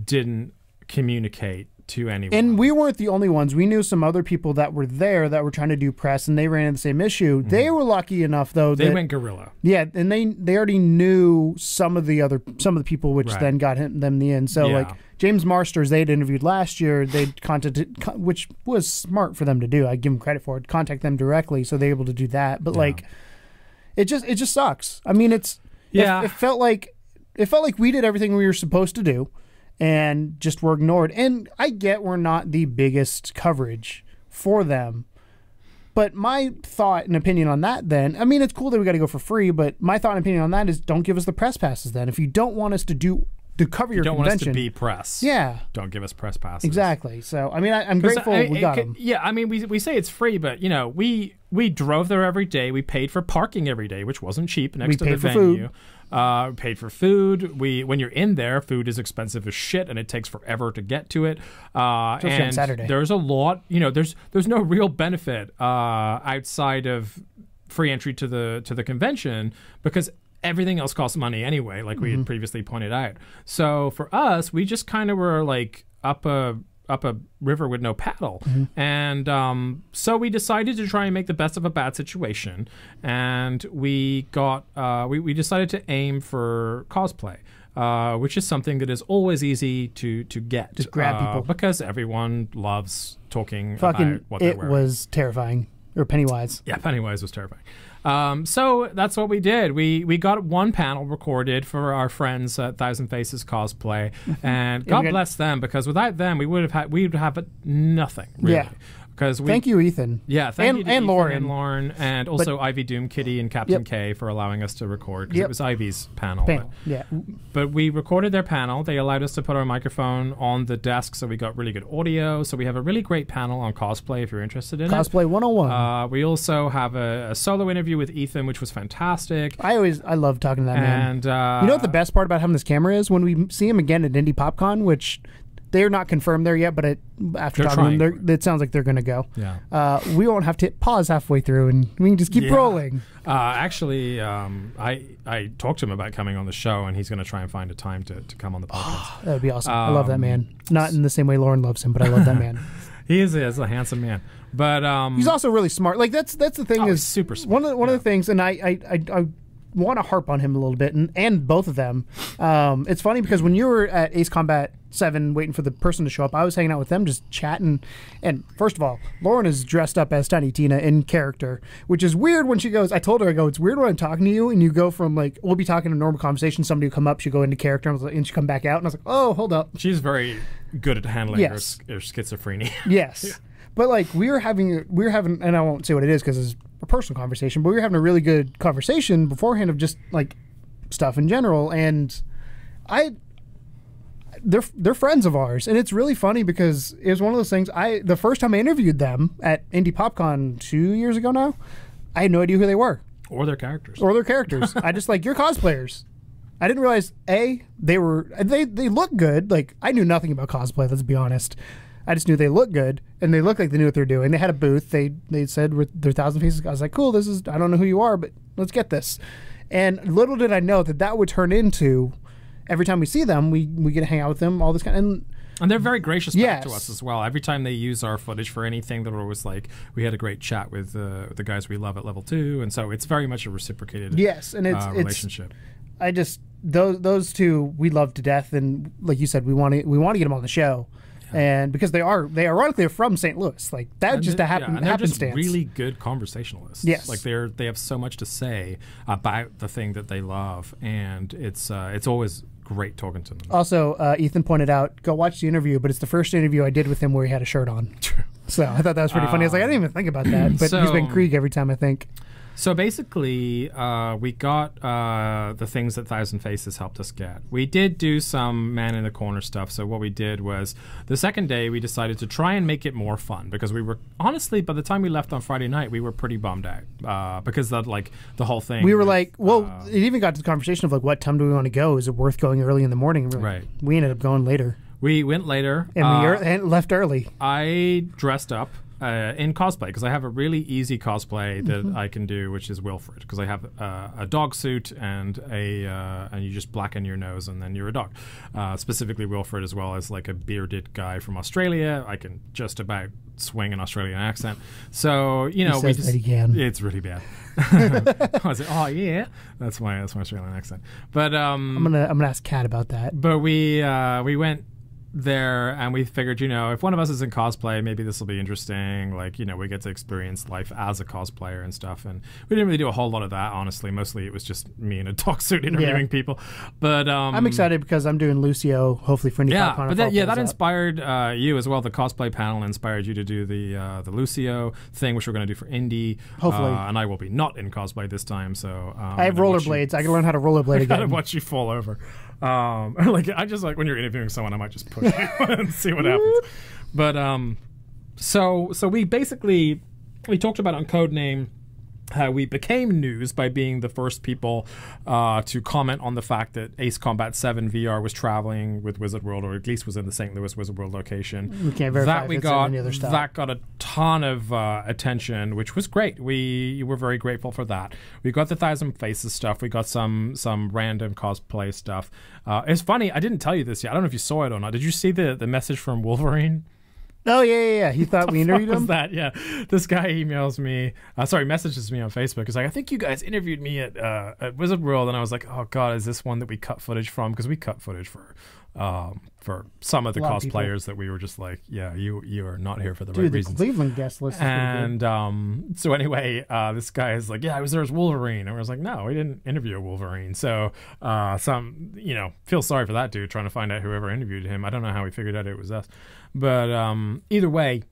didn't communicate to anyone. And we weren't the only ones. We knew some other people that were there that were trying to do press, and they ran into the same issue. They were lucky enough, though. They went guerrilla. Yeah, and they already knew some of the people, which then got them the in. So like James Marsters, they'd interviewed last year. They'd contacted, which was smart for them to do. I give them credit for it. Contact them directly, so they're able to do that. But like, it just sucks. I mean, Yeah. It felt like we did everything we were supposed to do, and just were ignored. And I get we're not the biggest coverage for them, but my thought and opinion on that, then, I mean, it's cool that we got to go for free, but my thought and opinion on that is, don't give us the press passes. Then, if you don't want us to cover your don't convention, want us to be press. Yeah. Don't give us press passes. Exactly. So, I mean, I'm grateful we got them. Yeah, I mean, we say it's free, but, you know, we drove there every day. We paid for parking every day, which wasn't cheap next to the venue. We paid for food. When you're in there, food is expensive as shit, and it takes forever to get to it. Especially on Saturday. There's a lot, you know, there's no real benefit outside of free entry to the convention, because everything else costs money anyway, like we had previously pointed out. So for us, we just kind of were like up a river with no paddle. And so we decided to try and make the best of a bad situation. And we got we decided to aim for cosplay, which is something that is always easy to get. Just grab people. Because everyone loves talking Fucking, about what they're wearing. It was terrifying. Or Pennywise. Yeah, Pennywise was terrifying. So that's what we did. We got one panel recorded for our friends at Thousand Faces Cosplay, and God bless them, because without them we would have nothing really. Yeah. Thank you, Ethan. Yeah, thank you to Ethan Lauren. and Lauren, and also Ivy Doom Kitty and Captain K for allowing us to record, because it was Ivy's panel. But we recorded their panel. They allowed us to put our microphone on the desk, so we got really good audio. So we have a really great panel on cosplay if you're interested in Cosplay 101. We also have a solo interview with Ethan, which was fantastic. I love talking to that man. And you know what the best part about having this camera is? When we see him again at Indie PopCon, which they're not confirmed there yet, but after talking to them, it sounds like they're going to go. Yeah. We won't have to hit pause halfway through, and we can just keep rolling. Actually, I talked to him about coming on the show, and he's going to try and find a time to come on the podcast. That would be awesome. I love that man. Not in the same way Lauren loves him, but I love that man. He is a handsome man. But he's also really smart. Like that's the thing is super smart. One of the things, and I want to harp on him a little bit, and both of them. It's funny because when you were at Ace Combat 7 waiting for the person to show up, I was hanging out with them just chatting. And first of all, Lauren is dressed up as Tiny Tina in character, which is weird when she goes, I told her, it's weird when I'm talking to you and you go from like, we'll be talking a normal conversation, somebody will come up, she'll go into character, and she'll come back out. And I was like, oh, hold up. She's very good at handling her schizophrenia. Yes. Yeah. But like we were having, and I won't say what it is because it's a personal conversation, but we were having a really good conversation beforehand of just like stuff in general. And they're friends of ours, and it's really funny because it was one of those things. The first time I interviewed them at Indie PopCon 2 years ago now, I had no idea who they were or their characters. I just like, you're cosplayers. I didn't realize they look good. Like, I knew nothing about cosplay. Let's be honest. I just knew they looked good, and they looked like they knew what they're doing. They had a booth. They said with their Thousand Faces. I was like, cool. I don't know who you are, but let's get this. And little did I know that would turn into, every time we see them, we get to hang out with them, all this kind of, and they're very gracious back to us as well. Every time they use our footage for anything, they're always like, we had a great chat with the guys we love at Level 2, and so it's very much a reciprocated relationship. Those two we love to death, and like you said, we want to get them on the show. And because they ironically are from St. Louis, like that and just happenstance. They're just really good conversationalists. Yes, like they have so much to say about the thing that they love, and it's always great talking to them. Also, Ethan pointed out, go watch the interview, but it's the first interview I did with him where he had a shirt on. True. So I thought that was pretty funny. I was like, I didn't even think about that, but he's been Krieg every time, I think. So basically, we got the things that Thousand Faces helped us get. We did do some man in the corner stuff. So what we did was, the second day we decided to try and make it more fun, because we were, honestly, by the time we left on Friday night, we were pretty bummed out because the whole thing. We were like, well, it even got to the conversation of like, what time do we want to go? Is it worth going early in the morning? Right. We ended up going later. We went later. And we left early. I dressed up in cosplay, because I have a really easy cosplay that I can do, which is Wilfred, because I have a dog suit and and you just blacken your nose and then you're a dog. Specifically Wilfred, as well as like a bearded guy from Australia. I can just about swing an Australian accent. So it's really bad. I was like, oh yeah, that's my Australian accent. But I'm gonna ask Kat about that. But we went there, and we figured, you know, if one of us is in cosplay, maybe this will be interesting. Like, you know, we get to experience life as a cosplayer and stuff. And we didn't really do a whole lot of that, honestly. Mostly it was just me in a dog suit interviewing people. But I'm excited because I'm doing Lucio, hopefully for Indie yeah, PopCon. but that inspired you as well. The cosplay panel inspired you to do the Lucio thing, which we're going to do for Indie. Hopefully. And I will be not in cosplay this time, so I have rollerblades. I can learn how to rollerblade I again. gotta watch you fall over. Like I just like when you're interviewing someone, I might just push you and see what happens. But so we basically talked about on Codename how we became news by being the first people to comment on the fact that Ace Combat 7 VR was traveling with Wizard World, or at least was in the St. Louis Wizard World location. We can't verify if it's in any other stuff. That got a ton of attention, which was great. We were very grateful for that. We got the Thousand Faces stuff. We got some random cosplay stuff. It's funny, I didn't tell you this yet. I don't know if you saw it or not. Did you see the message from Wolverine? Oh, yeah. He thought we interviewed him? Was that? Yeah. This guy emails me, messages me on Facebook. He's like, I think you guys interviewed me at Wizard World. And I was like, oh, God, is this one that we cut footage from? Because we cut footage for some of the cosplayers that we were just like, yeah, you are not here for the right reasons. The Cleveland guest list is and so anyway, this guy is like, yeah, I was there as Wolverine. And I was like, no, we didn't interview a Wolverine. So feel sorry for that dude trying to find out whoever interviewed him. I don't know how he figured out it was us. But either way,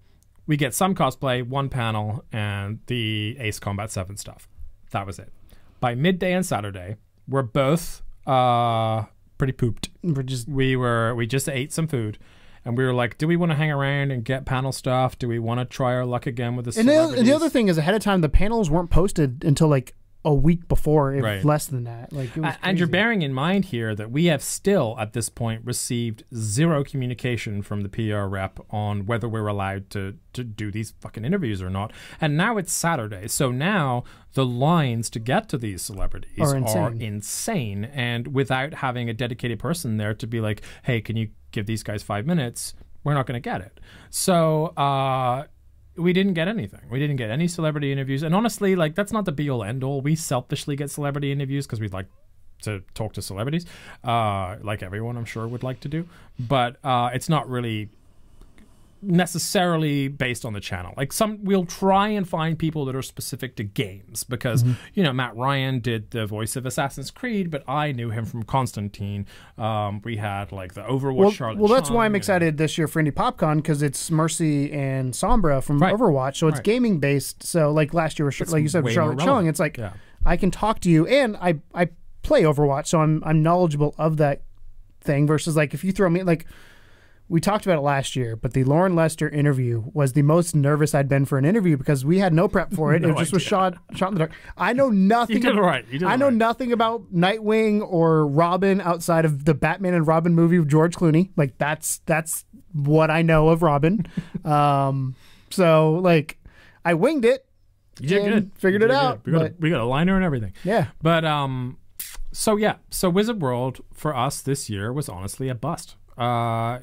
we get some cosplay, one panel, and the Ace Combat 7 stuff. That was it. By midday on Saturday, we're both pretty pooped. We just ate some food, and we were like, do we want to hang around and get panel stuff? Do we want to try our luck again with the celebrities? And the other thing is, ahead of time, the panels weren't posted until like a week before, if right. less than that. Like, it was and you're bearing in mind here that we have still, at this point, received zero communication from the PR rep on whether we're allowed to do these fucking interviews or not. And now it's Saturday, so now the lines to get to these celebrities are insane. And without having a dedicated person there to be like, hey, can you give these guys 5 minutes? We're not going to get it. So we didn't get anything. We didn't get any celebrity interviews. And honestly, like, that's not the be-all, end-all. We selfishly get celebrity interviews because we'd like to talk to celebrities, like everyone, I'm sure, would like to do. But it's not really necessarily based on the channel. Like, we'll try and find people that are specific to games because, Matt Ryan did the voice of Assassin's Creed, but I knew him from Constantine. We had, like, the Overwatch Charlotte Well, that's Chung, why I'm excited this year for Indie PopCon, because it's Mercy and Sombra from Overwatch, so it's gaming based. So, like last year, like you said, with Charlotte Chung, it's like, I can talk to you, and I play Overwatch, so I'm knowledgeable of that thing, versus, like, if you throw me, like, we talked about it last year, but the Lauren Lester interview was the most nervous I'd been for an interview because we had no prep for it. It just was shot in the dark. I know nothing. You did it right. I know nothing about Nightwing or Robin outside of the Batman and Robin movie with George Clooney. Like, that's what I know of Robin. So, like, I winged it. You did good. Figured it out. We got a liner and everything. Yeah. But so Wizard World for us this year was honestly a bust. Aside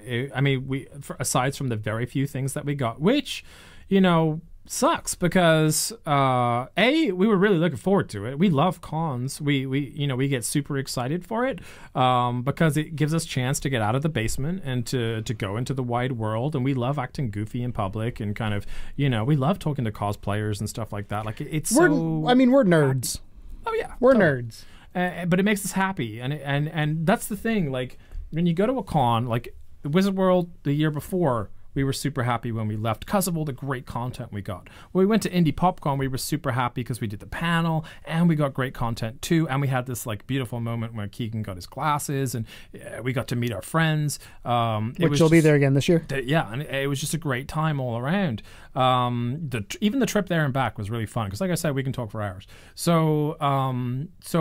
from the very few things that we got, which, sucks because we were really looking forward to it. We love cons. We get super excited for it because it gives us chance to get out of the basement and to go into the wide world. And we love acting goofy in public and kind of, we love talking to cosplayers and stuff like that. Like we're nerds. Oh yeah, we're nerds. But it makes us happy, and that's the thing. Like, when you go to a con, like the Wizard World the year before, we were super happy when we left because of all the great content we got. When we went to Indie PopCon, we were super happy because we did the panel and we got great content too. And we had this like beautiful moment when Keegan got his glasses and we got to meet our friends. Which will be there again this year. Yeah, and it was just a great time all around. Even the trip there and back was really fun because, like I said, we can talk for hours. So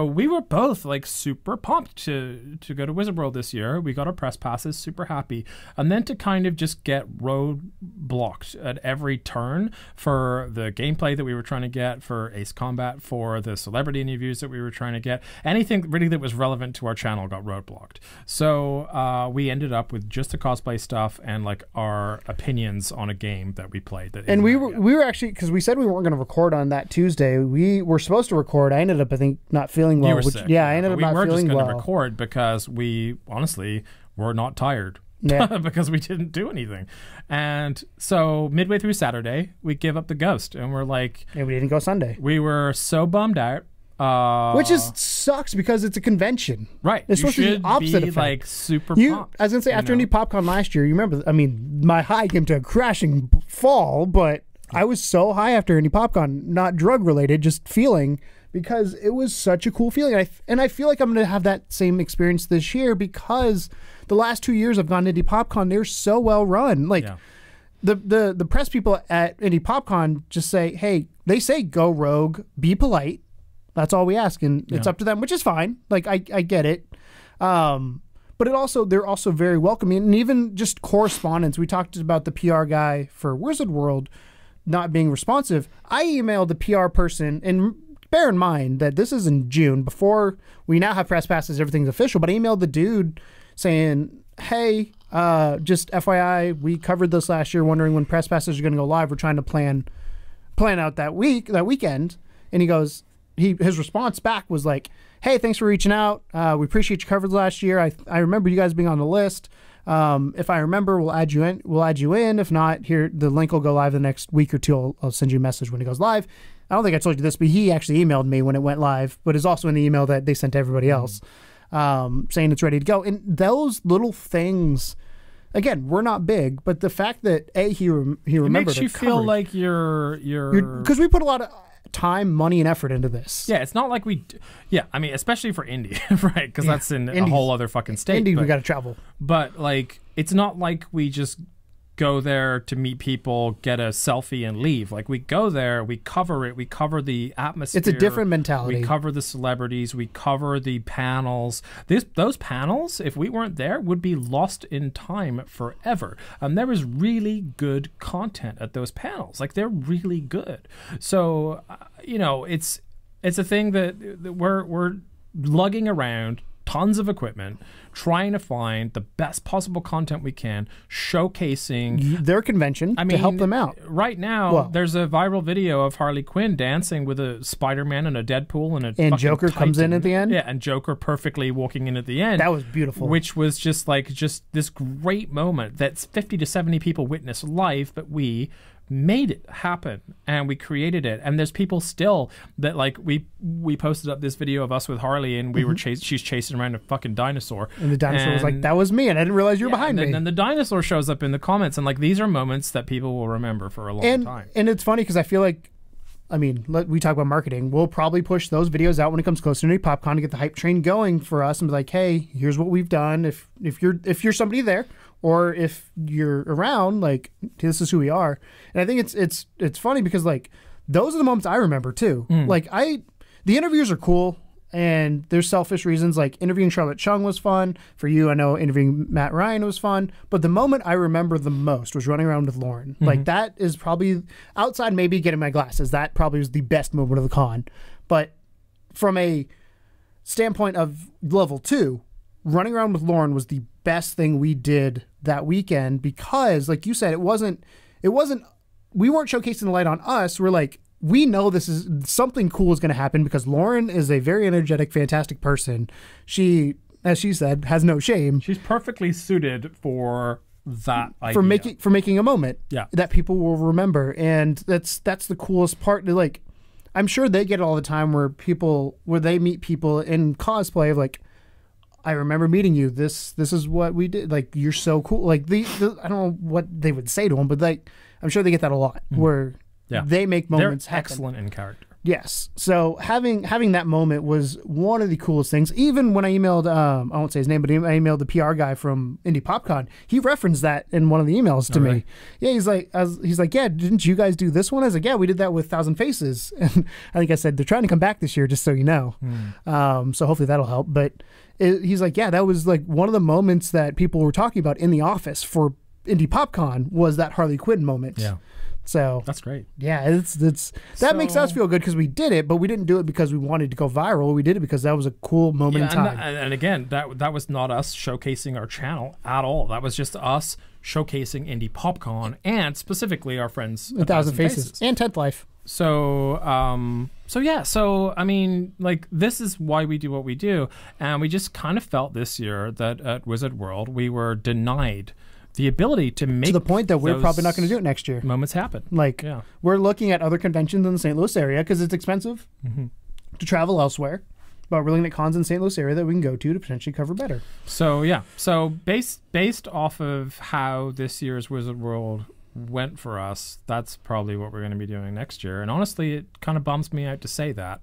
we were both like super pumped to go to Wizard World this year. We got our press passes, super happy, and then to kind of just get road blocked at every turn for the gameplay that we were trying to get, for Ace Combat, for the celebrity interviews that we were trying to get. Anything really that was relevant to our channel got roadblocked. So we ended up with just the cosplay stuff and like our opinions on a game that we played. And we were actually, because we said we weren't going to record on that Tuesday. We were supposed to record. I ended up, I think, not feeling well. You were sick. Yeah, I ended up not feeling well. We were just going to record because we honestly were not tired. Yeah. because we didn't do anything. And so midway through Saturday, we give up the ghost, and we're like, And we didn't go Sunday. we were so bummed out. Which is sucks because it's a convention. Right. It's You supposed to be should the opposite be effect. like super You, pumped. I was gonna say after Indie PopCon last year, you remember? I mean, my high came to a crashing fall, but I was so high after Indie PopCon, not drug related, just feeling, because it was such a cool feeling. And I feel like I'm gonna have that same experience this year because the last 2 years I've gone to Indie PopCon, they're so well run. Like the press people at Indie PopCon just say, hey, they say go rogue, be polite. That's all we ask, and it's up to them, which is fine. Like I get it, but they're also very welcoming, and even just correspondence. We talked about the PR guy for Wizard World not being responsive. I emailed the PR person, and bear in mind that this is in June, before we now have press passes, everything's official. But I emailed the dude saying, "Hey, just FYI, we covered this last year, wondering when press passes are going to go live. We're trying to plan out that weekend," and he goes. His response back was like, "Hey, thanks for reaching out. We appreciate your coverage last year. I remember you guys being on the list. If I remember, we'll add you in. If not, here the link will go live the next week or two. I'll send you a message when it goes live." I don't think I told you this, but he actually emailed me when it went live, but it's also in the email that they sent to everybody else, saying it's ready to go. And those little things, again, we're not big, but the fact that he remembered it makes you it feel covered, like you're because we put a lot of time, money, and effort into this. Yeah, it's not like I mean, especially for Indy, right? Because that's in a whole other fucking state. Indy, we got to travel. But like, it's not like we just go there to meet people, get a selfie, and leave. Like, we go there, we cover it, we cover the atmosphere. It's a different mentality. We cover the celebrities, we cover the panels. Those panels, if we weren't there, would be lost in time forever. There was really good content at those panels. Like, they're really good. So, it's a thing that we're lugging around tons of equipment, trying to find the best possible content we can, showcasing their convention to help them out. Right now, there's a viral video of Harley Quinn dancing with a Spider-Man and a Deadpool and Joker comes in at the end. Yeah, and Joker perfectly walking in at the end. That was beautiful. Which was just this great moment that 50 to 70 people witnessed live, but we made it happen and we created it. And there's people still that, like, we posted up this video of us with Harley, and she's chasing around a fucking dinosaur, and the dinosaur was like, "That was me," and I didn't realize you were behind me. And then the dinosaur shows up in the comments, and like, these are moments that people will remember for a long time. And it's funny because I feel like, I mean, we talk about marketing. We'll probably push those videos out when it comes closer to PopCon to get the hype train going for us, and be like, "Hey, here's what we've done. If you're somebody there, or if you're around, like, this is who we are." And I think it's funny because, like, those are the moments I remember too. Like, the interviews are cool, and there's selfish reasons. Like, interviewing Charlotte Chung was fun. For you, I know interviewing Matt Ryan was fun. But the moment I remember the most was running around with Lauren. Like, that is probably, outside maybe getting my glasses, that probably was the best moment of the con. But from a standpoint of level 2, running around with Lauren was the best thing we did that weekend, because, like you said, it wasn't we weren't showcasing the light on us. We're like, we know this is something cool is going to happen because Lauren is a very energetic, fantastic person. She, as she said, has no shame. She's perfectly suited for that idea. For making a moment that people will remember. And that's the coolest part. Like, I'm sure they get it all the time where they meet people in cosplay of like, "I remember meeting you. This is what we did. Like, you're so cool." Like, I don't know what they would say to them, but like, I'm sure they get that a lot where they make moments They're happen. excellent in character. Yes. So having that moment was one of the coolest things. Even when I emailed, I won't say his name, but I emailed the PR guy from Indie PopCon. He referenced that in one of the emails to me. Right. Yeah, he's like, "Yeah, didn't you guys do this one?" I was like, "Yeah, we did that with Thousand Faces." And I think I said, "They're trying to come back this year, just so you know." So hopefully that'll help. But he's like, "Yeah, that was like one of the moments that people were talking about in the office for Indie PopCon was that Harley Quinn moment." Yeah. So that's great. Yeah, that makes us feel good because we did it, but we didn't do it because we wanted to go viral. We did it because that was a cool moment in time. And again, that was not us showcasing our channel at all. That was just us showcasing indie popcorn and specifically our friends A Thousand Faces and 10th Life. So I mean, like, this is why we do what we do, and we just kind of felt this year that at Wizard World we were denied the ability to make, To the point that we're those probably not going to do it next year. moments happen. Like, Yeah. we're looking at other conventions in the St. Louis area because it's expensive to travel elsewhere. But we're looking at cons in the St. Louis area that we can go to potentially cover better. So yeah, so based off of how this year's Wizard World went for us, that's probably what we're going to be doing next year. And honestly, it kind of bums me out to say that,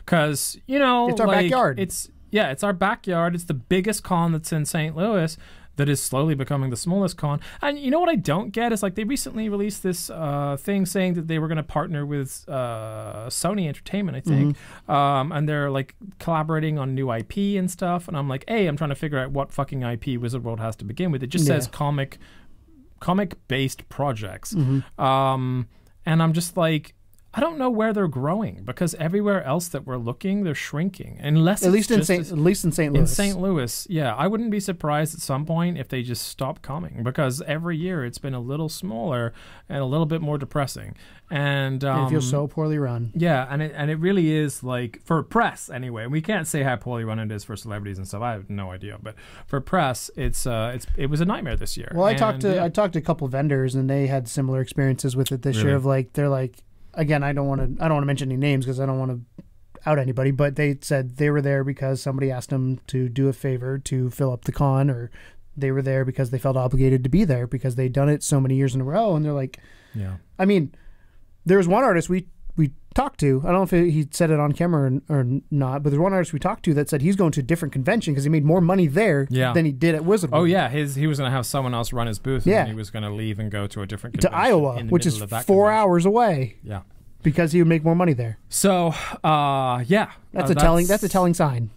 because you know, It's our like, backyard. It's our backyard. It's the biggest con that's in St. Louis. That is slowly becoming the smallest con. And you know what I don't get is, like, they recently released this thing saying that they were going to partner with Sony Entertainment, I think. And they're, like, collaborating on new IP and stuff. And I'm like, hey, I'm trying to figure out what fucking IP Wizard World has to begin with. It just says comic-based projects. And I'm just like, I don't know where they're growing, because everywhere else that we're looking, they're shrinking. Unless At least in St. Louis. In St. Louis, yeah. I wouldn't be surprised at some point if they just stop coming, because every year it's been a little smaller and a little bit more depressing. And It feels so poorly run. yeah, and it really is, like, for press anyway. We can't say how poorly run it is for celebrities and stuff. I have no idea, but for press, it was a nightmare this year. Well, I And, talked to yeah. I talked to a couple vendors, and they had similar experiences with it this Really? year. Of like, they're like, again, I don't want to mention any names because I don't want to out anybody, but they said they were there because somebody asked them to do a favor to fill up the con, or they were there because they felt obligated to be there because they'd done it so many years in a row. And they're like, Yeah. I mean, there was one artist we talked to. I don't know if he said it on camera or not, but there's one artist we talked to that said he's going to a different convention because he made more money there than he did at Wizard World. Oh yeah, he was going to have someone else run his booth, and Yeah. then he was going to leave and go to a different to convention Iowa, in the which is middle of that 4 convention. hours away. Yeah. Because he would make more money there. So, yeah, That's a telling sign.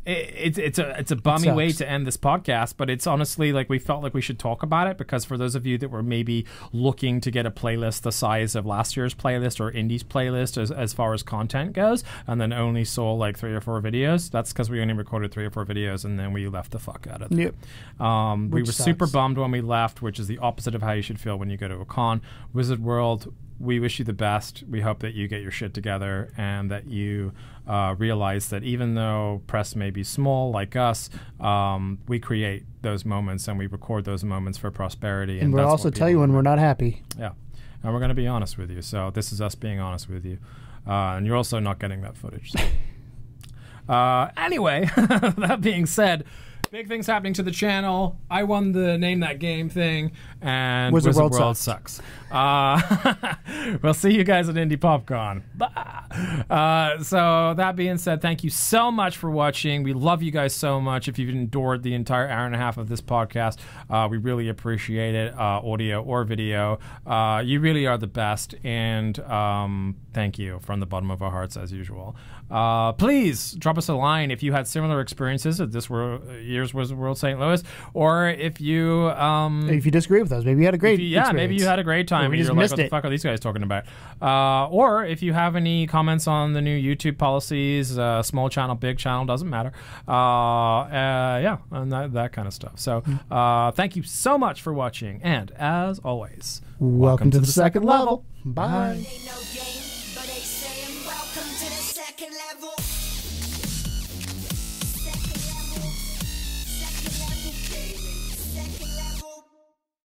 It's a bummy sucks. way to end this podcast, but it's honestly, like, we felt like we should talk about it, because for those of you that were maybe looking to get a playlist the size of last year's playlist or Indie's playlist as far as content goes, and then only saw like 3 or 4 videos, that's because we only recorded 3 or 4 videos and then we left the fuck out of it. Yep. We were Which super sucks. bummed when we left, which is the opposite of how you should feel when you go to a con. Wizard World, we wish you the best. We hope that you get your shit together and that you realize that even though press may be small like us, we create those moments and we record those moments for prosperity. And we'll that's also what tell you people when we're want. not happy. Yeah. And we're going to be honest with you. So this is us being honest with you. And you're also not getting that footage. So. Anyway, that being said, big things happening to the channel. I won the Name That Game thing, and Wizard Wizard World World sucks. We'll see you guys at Indie PopCon. So that being said, thank you so much for watching. We love you guys so much. If you've endured the entire hour and a half of this podcast, we really appreciate it, audio or video. You really are the best, and thank you from the bottom of our hearts as usual. Please drop us a line if you had similar experiences at this year's Wizard World St. Louis, or if you disagree with us, maybe you had a great experience. maybe you had a great time Or we and just you're like, missed what the it. fuck are these guys talking about? Or if you have any comments on the new YouTube policies, small channel, big channel, doesn't matter. Yeah, and that kind of stuff. So thank you so much for watching, and as always, Welcome to the second level. Bye. Ain't no game, but they saying welcome to the second level.